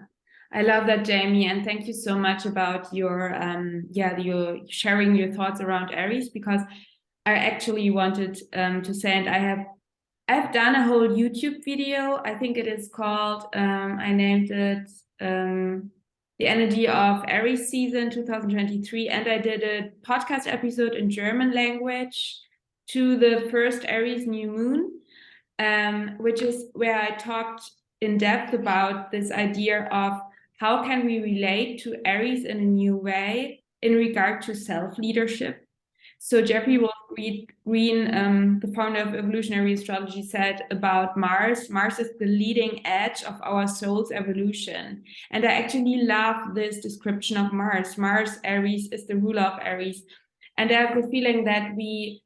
Speaker 1: I love that, Jaime, and thank you so much about your sharing your thoughts around Aries, because I actually wanted to say, and I've done a whole YouTube video. I think it is called, I named it The Energy of Aries Season 2023, and I did a podcast episode in German language to the first Aries new moon, which is where I talked in depth about this idea of how can we relate to Aries in a new way in regard to self-leadership. So Jeffrey Green, the founder of evolutionary astrology, said about Mars. Mars is the leading edge of our soul's evolution. And I actually love this description of Mars. Mars, Aries, is the ruler of Aries. And I have the feeling that we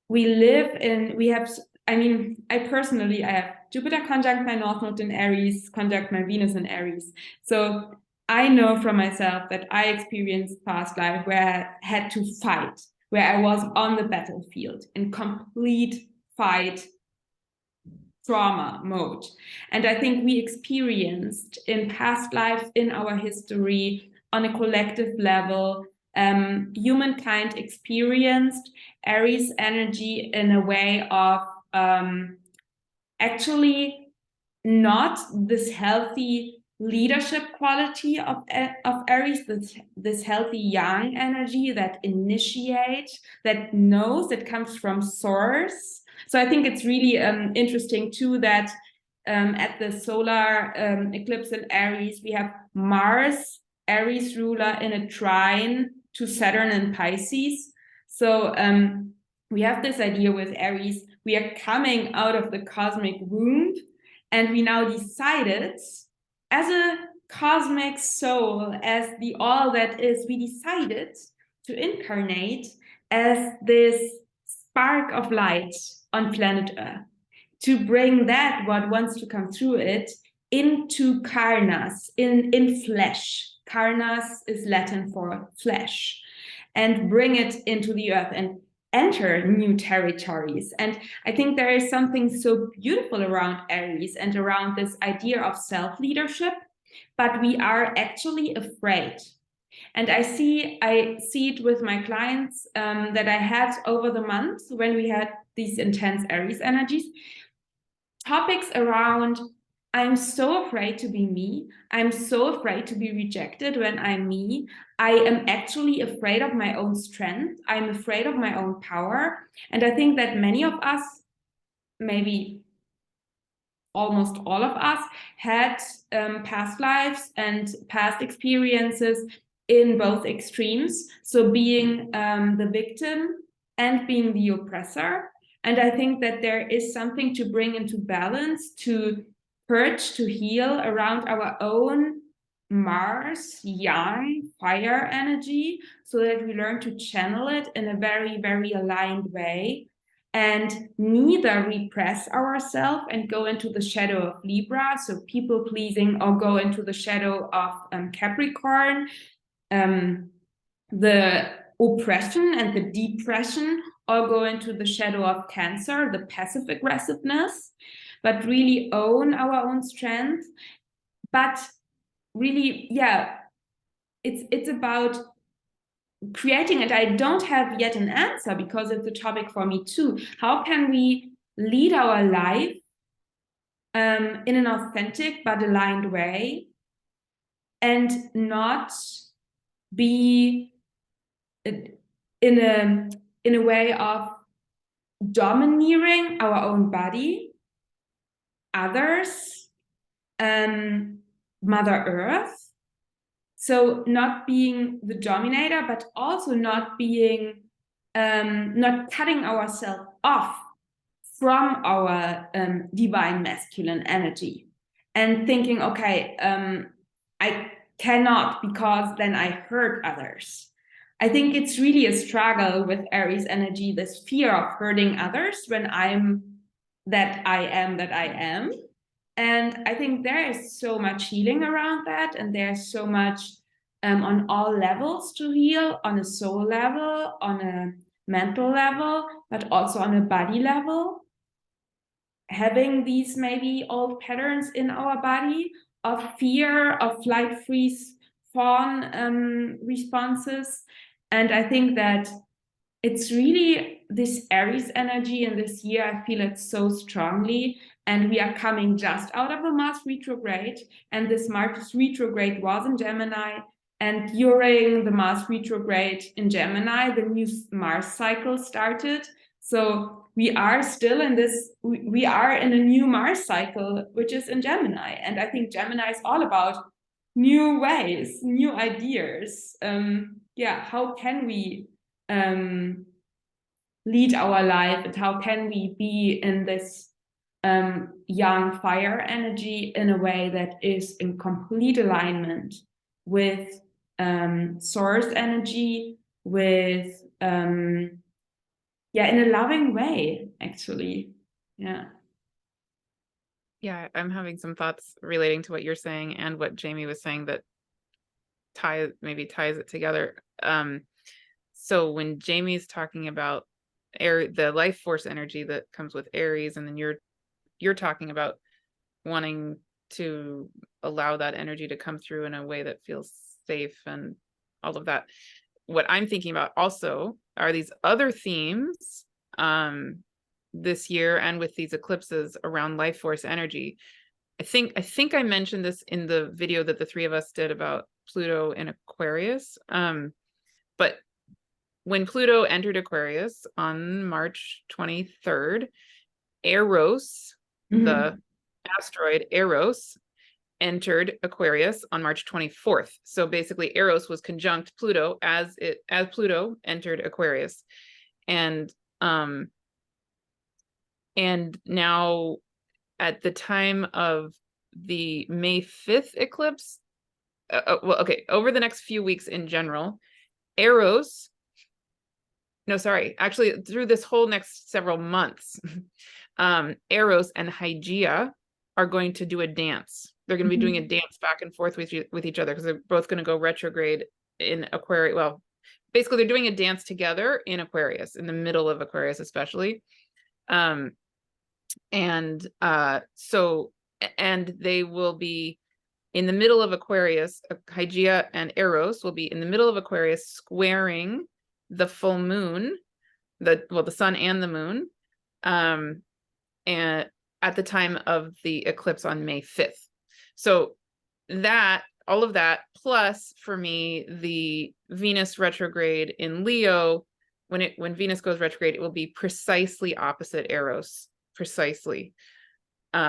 Speaker 1: have, I mean, I have Jupiter conjunct my North Node in Aries, conjunct my Venus in Aries. So I know from myself that I experienced past life where I had to fight, where I was on the battlefield in complete fight trauma mode. And I think we experienced in past lives, in our history, on a collective level, humankind experienced Aries energy in a way of actually not this healthy leadership quality of Aries, this healthy yang energy that initiates, that knows, that comes from source. So I think it's really interesting too that at the solar eclipse in Aries, we have Mars, Aries ruler, in a trine to Saturn in Pisces. So we have this idea with Aries, we are coming out of the cosmic womb, and we now decided, as a cosmic soul, as the all that is, we decided to incarnate as this spark of light on planet Earth, to bring that, what wants to come through it, into karnas, in flesh. Karnas is Latin for flesh, and bring it into the earth and enter new territories. And I think there is something so beautiful around Aries and around this idea of self-leadership, but we are actually afraid. And I see it with my clients that I had over the months when we had these intense Aries energies, topics around, I'm so afraid to be me. I'm so afraid to be rejected when I'm me. I am actually afraid of my own strength. I'm afraid of my own power. And I think that many of us, maybe almost all of us, had past lives and past experiences in both extremes. So being the victim and being the oppressor. And I think that there is something to bring into balance, to purge, to heal around our own Mars, yang, fire energy, so that we learn to channel it in a very, very aligned way, and neither repress ourselves and go into the shadow of Libra, so people pleasing, or go into the shadow of Capricorn, the oppression and the depression, or go into the shadow of Cancer, the passive aggressiveness, but really own our own strength. But really, yeah, it's about creating it. I don't have yet an answer, because it's a topic for me too. How can we lead our life in an authentic but aligned way, and not be in a way of domineering our own body, others, Mother Earth? So not being the dominator, but also not being, not cutting ourselves off from our divine masculine energy, and thinking, okay, I cannot, because then I hurt others. I think it's really a struggle with Aries energy, this fear of hurting others when I'm that I am. And I think there is so much healing around that, and there's so much on all levels to heal, on a soul level, on a mental level, but also on a body level. Having these maybe old patterns in our body of fear, of flight, freeze, fawn responses. And I think that it's really this Aries energy in this year. I feel it so strongly. And we are coming just out of a Mars retrograde. And this Mars retrograde was in Gemini. And during the Mars retrograde in Gemini, the new Mars cycle started. So we are still in this, we are in a new Mars cycle, which is in Gemini. And I think Gemini is all about new ways, new ideas. Yeah, how can we lead our life, and how can we be in this young fire energy in a way that is in complete alignment with source energy, with in a loving way, actually.
Speaker 3: Yeah, I'm having some thoughts relating to what you're saying and what Jamie was saying that maybe ties it together. So when Jamie's talking about the life force energy that comes with Aries, and then you're talking about wanting to allow that energy to come through in a way that feels safe and all of that. What I'm thinking about also are these other themes this year and with these eclipses around life force energy. I think I mentioned this in the video that the three of us did about Pluto in Aquarius. But when Pluto entered Aquarius on March 23rd, Eros, the asteroid Eros, entered Aquarius on March 24th. So basically Eros was conjunct Pluto as Pluto entered Aquarius. And now at the time of the May 5th eclipse, over the next few weeks in general, actually through this whole next several months, Eros and Hygeia are going to do a dance. They're going to be doing a dance back and forth with each other, because they're both going to go retrograde in Aquarius. Well, basically they're doing a dance together in Aquarius, in the middle of Aquarius especially. And they will be in the middle of Aquarius. Hygeia and Eros will be in the middle of Aquarius, squaring the full moon, the sun and the moon, and at the time of the eclipse on May 5th. So all of that, plus for me, the Venus retrograde in Leo, when Venus goes retrograde, it will be precisely opposite Eros, precisely.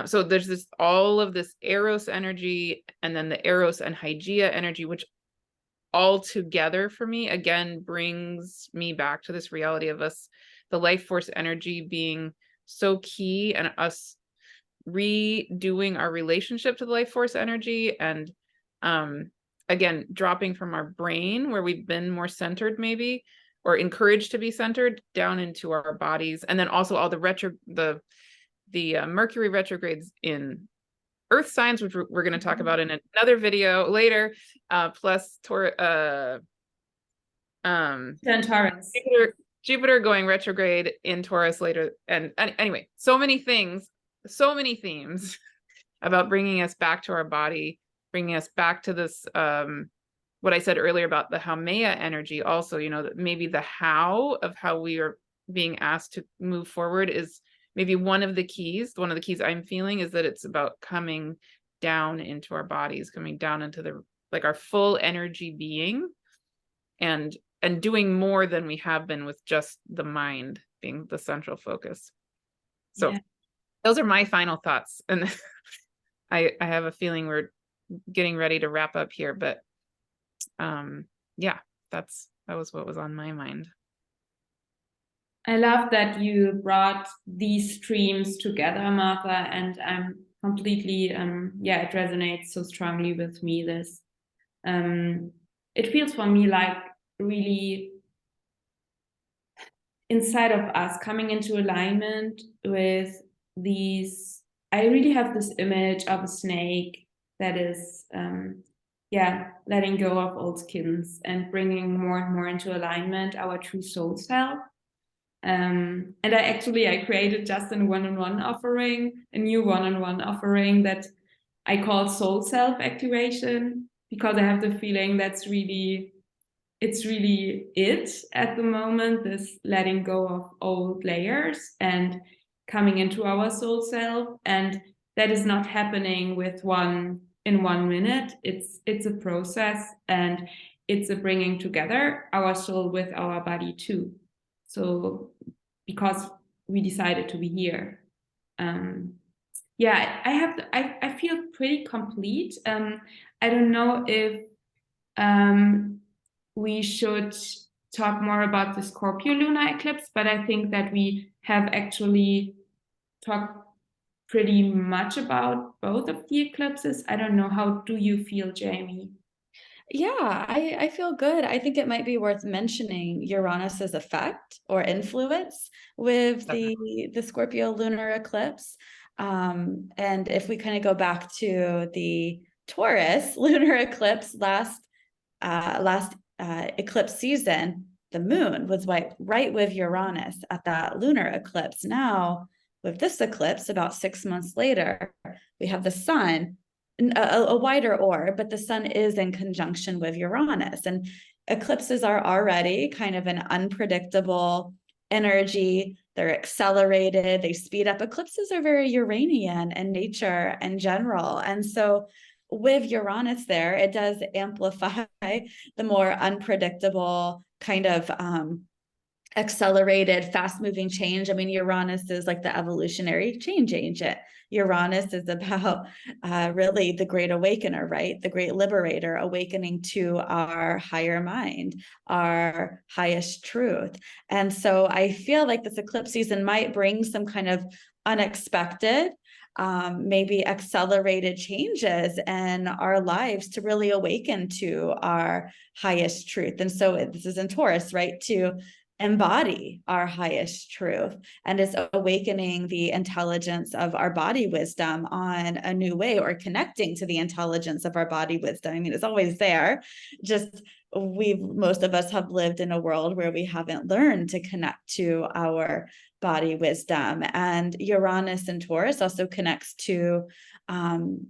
Speaker 3: So there's all of this Eros energy, and then the Eros and Hygeia energy, which all together for me, again, brings me back to this reality of the life force energy being so key, and us redoing our relationship to the life force energy, and again, dropping from our brain where we've been more centered, maybe, or encouraged to be centered, down into our bodies. And then also all the Mercury retrogrades in Earth signs, which we're going to talk about in another video later, plus Taurus, Jupiter going retrograde in Taurus later. And anyway, so many themes about bringing us back to our body, bringing us back to this, what I said earlier about the Haumea energy also, that maybe the how we are being asked to move forward is maybe one of the keys I'm feeling, is that it's about coming down into our bodies, coming down into our full energy being, and doing more than we have been with just the mind being the central focus. So those are my final thoughts. And I have a feeling we're getting ready to wrap up here, but that was what was on my mind.
Speaker 1: I love that you brought these streams together, Martha, and I'm completely, it resonates so strongly with me. This, it feels for me like really inside of us, coming into alignment with these. I really have this image of a snake that is, letting go of old skins and bringing more and more into alignment our true soul self. And I created just a one-on-one offering, a new one-on-one offering that I call Soul Self Activation, because I have the feeling it's really it at the moment, this letting go of old layers and coming into our soul self. And that is not happening in 1 minute. It's a process, and it's a bringing together our soul with our body too. So because we decided to be here. I feel pretty complete. I don't know if we should talk more about the Scorpio lunar eclipse, but I think that we have actually talked pretty much about both of the eclipses. I don't know. How do you feel, Jamie?
Speaker 2: Yeah, I feel good. I think it might be worth mentioning Uranus's effect or influence with the Scorpio lunar eclipse. And if we kind of go back to the Taurus lunar eclipse last eclipse season, the moon was right with Uranus at that lunar eclipse. Now, with this eclipse, about 6 months later, we have the sun, a wider orb, but the sun is in conjunction with Uranus. And eclipses are already kind of an unpredictable energy. They're accelerated, they speed up. Eclipses are very Uranian in nature in general. And so with Uranus there, it does amplify the more unpredictable kind of accelerated, fast-moving change. I mean, Uranus is like the evolutionary change agent. Uranus is about really the great awakener, right? The great liberator, awakening to our higher mind, our highest truth. And so I feel like this eclipse season might bring some kind of unexpected, maybe accelerated changes in our lives to really awaken to our highest truth. And so this is in Taurus, right? To embody our highest truth, and it's awakening the intelligence of our body wisdom on a new way, or connecting to the intelligence of our body wisdom. I mean, it's always there, just most of us have lived in a world where we haven't learned to connect to our body wisdom. And Uranus and Taurus also connects to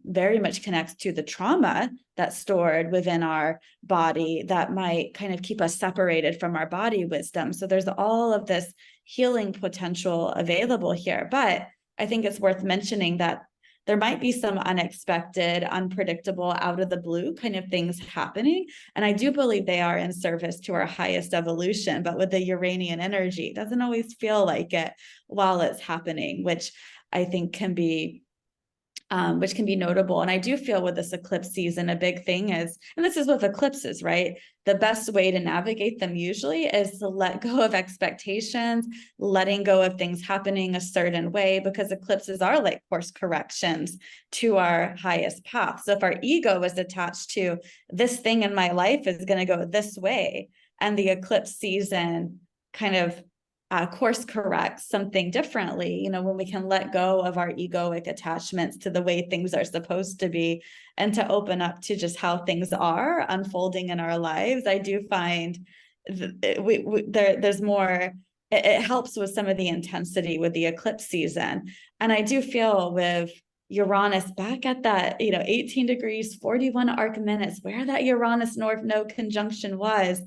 Speaker 2: very much connects to the trauma that's stored within our body that might kind of keep us separated from our body wisdom. So there's all of this healing potential available here. But I think it's worth mentioning that there might be some unexpected, unpredictable, out of the blue kind of things happening. And I do believe they are in service to our highest evolution. But with the Uranian energy, it doesn't always feel like it while it's happening, which I think can be notable. And I do feel with this eclipse season, a big thing is, and this is with eclipses, right? The best way to navigate them usually is to let go of expectations, letting go of things happening a certain way, because eclipses are like course corrections to our highest path. So if our ego is attached to this thing in my life is going to go this way, and the eclipse season kind of course correct something differently, when we can let go of our egoic attachments to the way things are supposed to be, and to open up to just how things are unfolding in our lives. I do find there's more, it helps with some of the intensity with the eclipse season. And I do feel with Uranus back at that, 18 degrees, 41 arc minutes, where that Uranus North Node conjunction was,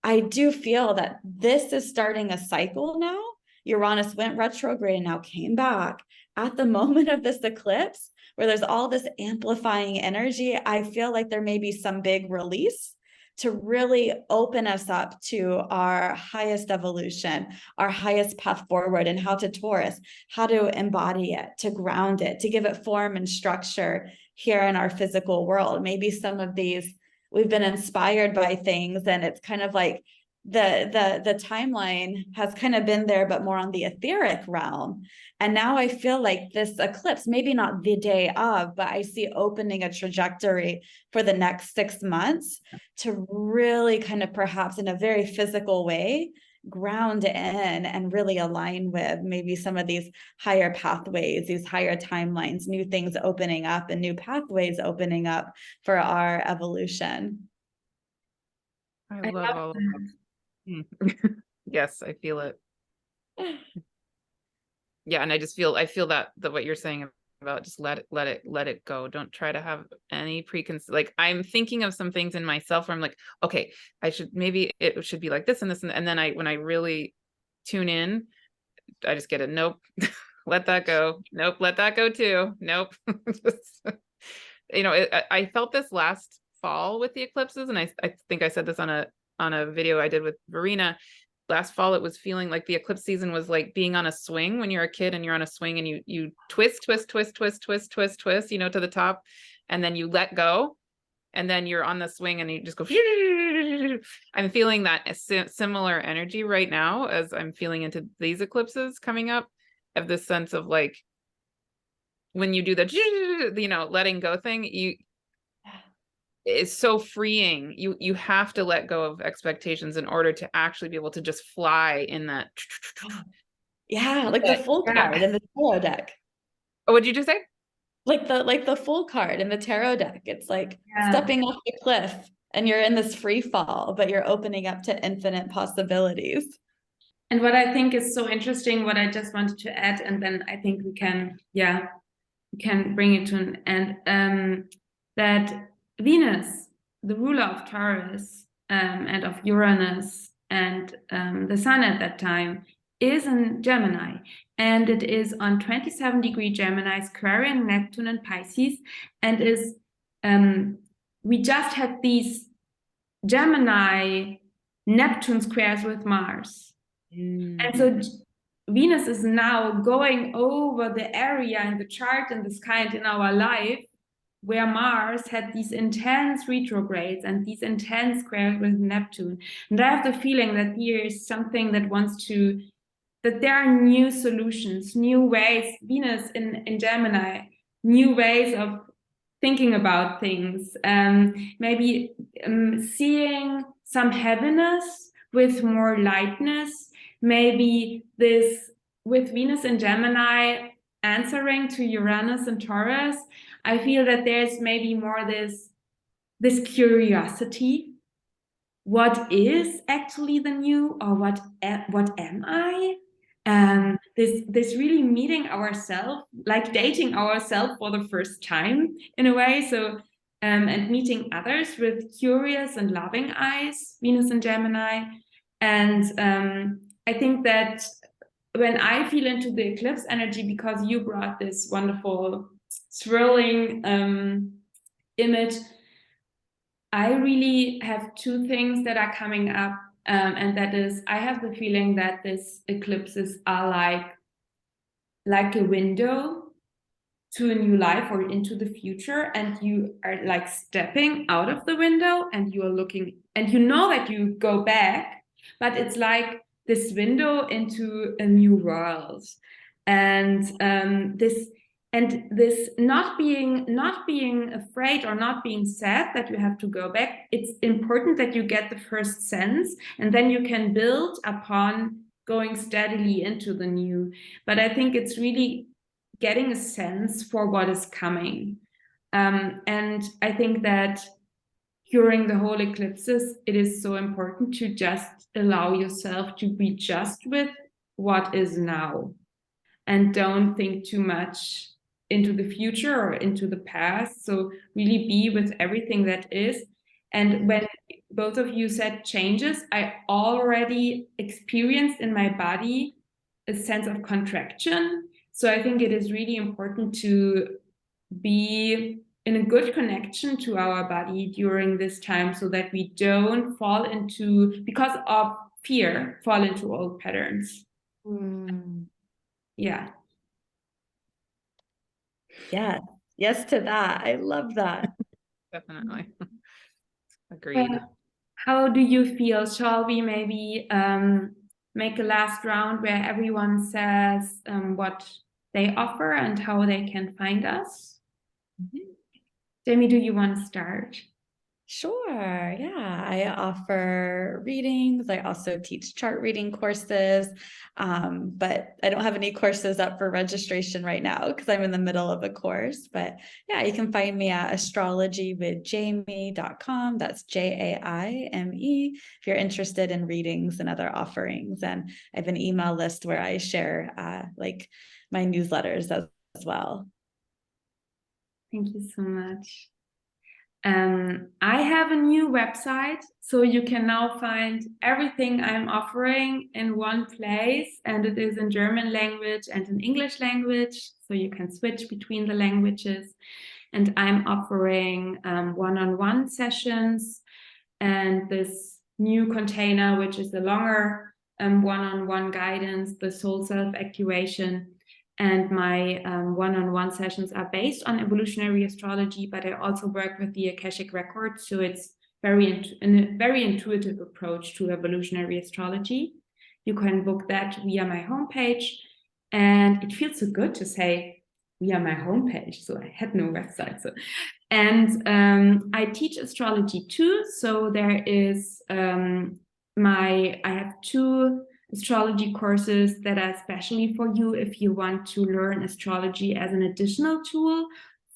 Speaker 2: I do feel that this is starting a cycle now. Uranus went retrograde and now came back at the moment of this eclipse, where there's all this amplifying energy. I feel like there may be some big release to really open us up to our highest evolution, our highest path forward, and how to Taurus, how to embody it, to ground it, to give it form and structure here in our physical world. Maybe some of these, we've been inspired by things, and it's kind of like the timeline has kind of been there, but more on the etheric realm. And now I feel like this eclipse, maybe not the day of, but I see opening a trajectory for the next 6 months to really kind of, perhaps in a very physical way, ground in and really align with maybe some of these higher pathways, these higher timelines, new things opening up and new pathways opening up for our evolution.
Speaker 3: I love all of that. Yes, I feel it. Yeah, and I feel that what you're saying about just let it go. Don't try to have any preconceived, like, I'm thinking of some things in myself where I'm like, okay, maybe it should be like this and this, and then when I really tune in, I just get it. Nope. Let that go. Nope. Let that go too. Nope. I felt this last fall with the eclipses, and I think I said this on a video I did with Verena. Last fall, it was feeling like the eclipse season was like being on a swing when you're a kid and you're on a swing and you twist, to the top, and then you let go, and then you're on the swing and you just go, I'm feeling that similar energy right now as I'm feeling into these eclipses coming up, of this sense of like, when you do the, you know, letting go thing, it's so freeing. You have to let go of expectations in order to actually be able to just fly in that.
Speaker 2: Yeah, like the full card in the tarot deck.
Speaker 3: Oh, what did you just say?
Speaker 2: Like the full card in the tarot deck. It's like stepping off the cliff and you're in this free fall, but you're opening up to infinite possibilities.
Speaker 1: And what I think is so interesting, what I just wanted to add, and then I think we can bring it to an end, that Venus, the ruler of Taurus, and of Uranus, and the sun at that time, is in Gemini, and it is on 27-degree Gemini, squaring Neptune and Pisces, and is we just had these Gemini Neptune squares with Mars. And so Venus is now going over the area in the chart in the sky and in our life where Mars had these intense retrogrades and these intense squares with Neptune. And I have the feeling that here is something that that there are new solutions, new ways, Venus in Gemini, new ways of thinking about things, maybe seeing some heaviness with more lightness, maybe this with Venus in Gemini answering to Uranus and Taurus. I feel that there's maybe more this curiosity. What is actually the new, or what am I? This really meeting ourselves, like dating ourselves for the first time in a way. So and meeting others with curious and loving eyes, Venus and Gemini. And I think that when I feel into the eclipse energy, because you brought this wonderful swirling image, I really have two things that are coming up. And that is, I have the feeling that these eclipses are like a window to a new life or into the future, and you are like stepping out of the window and you are looking, and you know that you go back, but it's like this window into a new world. And this not being afraid or not being sad that you have to go back. It's important that you get the first sense, and then you can build upon going steadily into the new. But I think it's really getting a sense for what is coming. And I think that during the whole eclipses, it is so important to just allow yourself to be just with what is now, and don't think too much into the future or into the past. So really be with everything that is. And when both of you said changes, I already experienced in my body a sense of contraction. So I think it is really important to be in a good connection to our body during this time, so that we don't fall into, because of fear, fall into old patterns. Yeah.
Speaker 2: Yeah. Yes to that. I love that.
Speaker 3: Definitely. Agreed.
Speaker 1: How do you feel? Shall we maybe make a last round where everyone says what they offer and how they can find us? Jamie, do you want to start?
Speaker 2: Sure. Yeah. I offer readings. I also teach chart reading courses, but I don't have any courses up for registration right now because I'm in the middle of a course. But yeah, you can find me at astrologywithjaime.com. That's JAIME if you're interested in readings and other offerings. And I have an email list where I share like my newsletters as well.
Speaker 1: Thank you so much. I have a new website, so you can now find everything I'm offering in one place, and it is in German language and in English language, so you can switch between the languages. And I'm offering one-on-one sessions, and this new container, which is the longer one-on-one guidance, the soul self-activation. And my one-on-one sessions are based on evolutionary astrology, but I also work with the Akashic records. So it's in a very intuitive approach to evolutionary astrology. You can book that via my homepage, and it feels so good to say via my homepage. So I had no website. And I teach astrology too. So there is I have 2 astrology courses that are especially for you if you want to learn astrology as an additional tool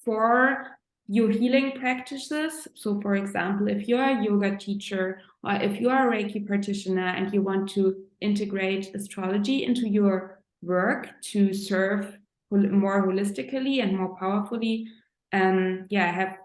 Speaker 1: for your healing practices. So for example, if you're a yoga teacher or if you are a Reiki practitioner and you want to integrate astrology into your work to serve more holistically and more powerfully, I have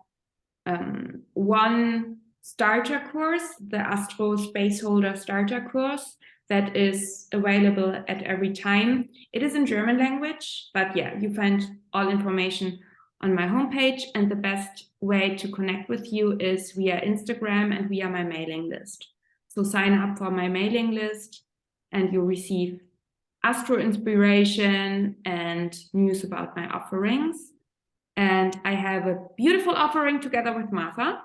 Speaker 1: 1 starter course, the Astro Spaceholder starter course, that is available at every time. It is in German language, but yeah, you find all information on my homepage, and the best way to connect with you is via Instagram and via my mailing list. So sign up for my mailing list and you'll receive astro inspiration and news about my offerings. And I have a beautiful offering together with Martha.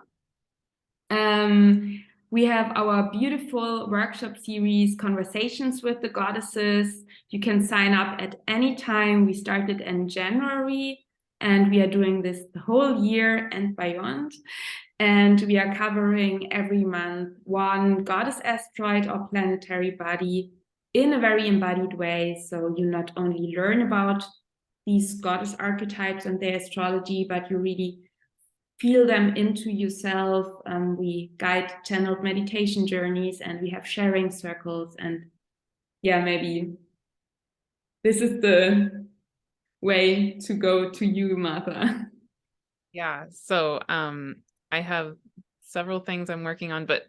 Speaker 1: We have our beautiful workshop series, Conversations with the Goddesses. You can sign up at any time. We started in January, and we are doing this the whole year and beyond. And we are covering every month 1 goddess asteroid or planetary body in a very embodied way. So you not only learn about these goddess archetypes and their astrology, but you really feel them into yourself. We guide channeled meditation journeys, and we have sharing circles. And yeah, maybe this is the way to go to you, Martha.
Speaker 3: Yeah, so I have several things I'm working on, but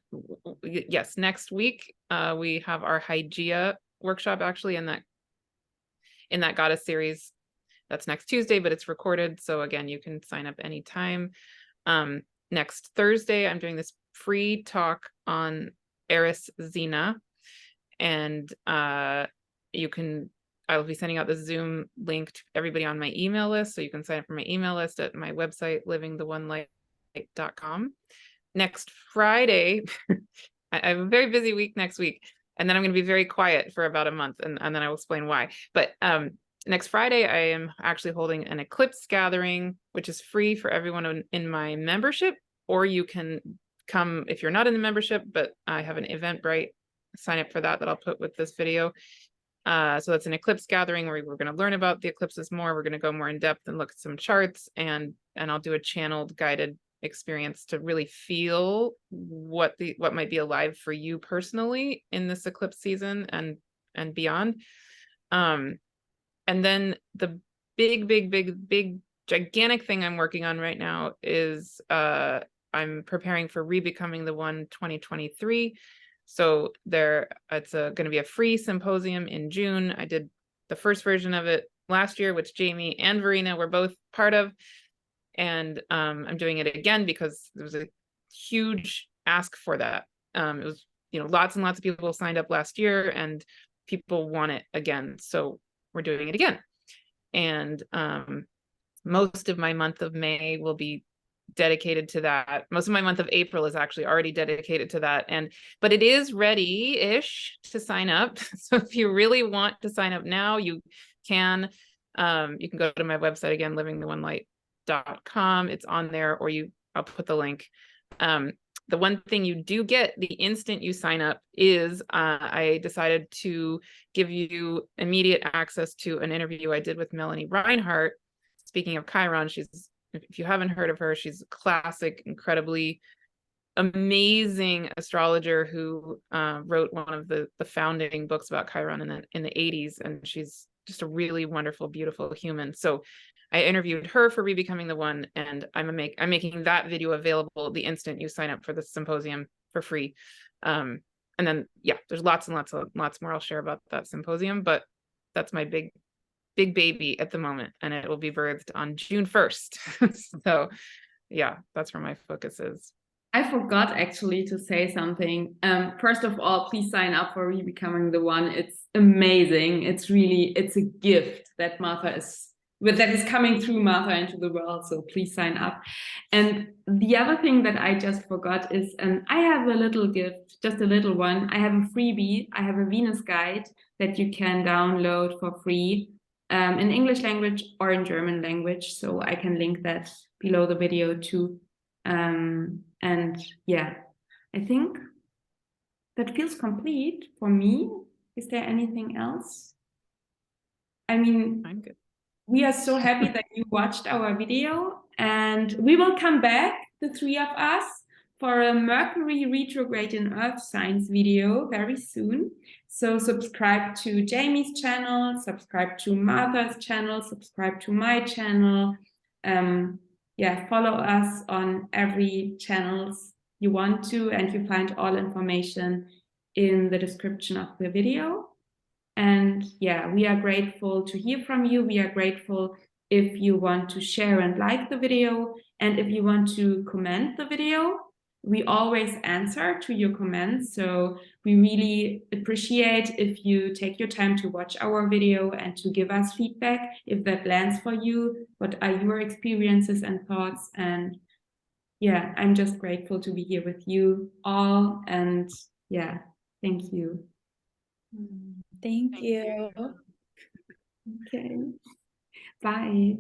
Speaker 3: yes, next week we have our Hygeia workshop actually in that goddess series. That's next Tuesday, but it's recorded. So again, you can sign up anytime. Next Thursday, I'm doing this free talk on Aristina, and I will be sending out the Zoom link to everybody on my email list. So you can sign up for my email list at my website, livingtheonelight.com. Next Friday, I have a very busy week next week, and then I'm going to be very quiet for about a month, and then I will explain why. But next Friday, I am actually holding an eclipse gathering, which is free for everyone in my membership, or you can come if you're not in the membership, but I have an Eventbrite sign up for that I'll put with this video. So that's an eclipse gathering where we're going to learn about the eclipses more. We're going to go more in depth and look at some charts, and I'll do a channeled guided experience to really feel what might be alive for you personally in this eclipse season and beyond. And then the big gigantic thing I'm working on right now is I'm preparing for Rebecoming the One 2023. So it's going to be a free symposium in June. I did the first version of it last year, which Jaime and Verena were both part of. And I'm doing it again because there was a huge ask for that. It was, lots and lots of people signed up last year, and people want it again. So we're doing it again. And most of my month of May will be dedicated to that. Most of my month of April is actually already dedicated to that. But it is ready-ish to sign up. So if you really want to sign up now, you can go to my website again, livingtheonelight.com. It's on there, or I'll put the link. The one thing you do get the instant you sign up is I decided to give you immediate access to an interview I did with Melanie Reinhardt. Speaking of Chiron, if you haven't heard of her, she's a classic, incredibly amazing astrologer who wrote one of the founding books about Chiron in the 80s, and she's just a really wonderful, beautiful human. So I interviewed her for Rebecoming the One, and I'm making that video available the instant you sign up for the symposium for free. And then, yeah, there's lots and lots more I'll share about that symposium, but that's my big baby at the moment, and it will be birthed on June 1st. So yeah, that's where my focus is.
Speaker 1: I forgot actually to say something. First of all, please sign up for Rebecoming the One. It's amazing. It's a gift that Martha is that is coming through Martha into the world. So please sign up. And the other thing that I just forgot is I have a little gift, just a little one. I have a freebie. I have a Venus guide that you can download for free in English language or in German language. So I can link that below the video too. And yeah, I think that feels complete for me. Is there anything else? I mean,
Speaker 3: I'm good.
Speaker 1: We are so happy that you watched our video, and we will come back, the three of us, for a Mercury retrograde in Earth signs video very soon. So subscribe to Jamie's channel, subscribe to Martha's channel, subscribe to my channel. Yeah, follow us on every channels you want to, and you find all information in the description of the video. And yeah, we are grateful to hear from you. We are grateful if you want to share and like the video. And if you want to comment the video, we always answer to your comments. So we really appreciate if you take your time to watch our video and to give us feedback if that lands for you. What are your experiences and thoughts? And yeah, I'm just grateful to be here with you all. And yeah, thank you.
Speaker 2: Thank you.
Speaker 1: Okay. Bye.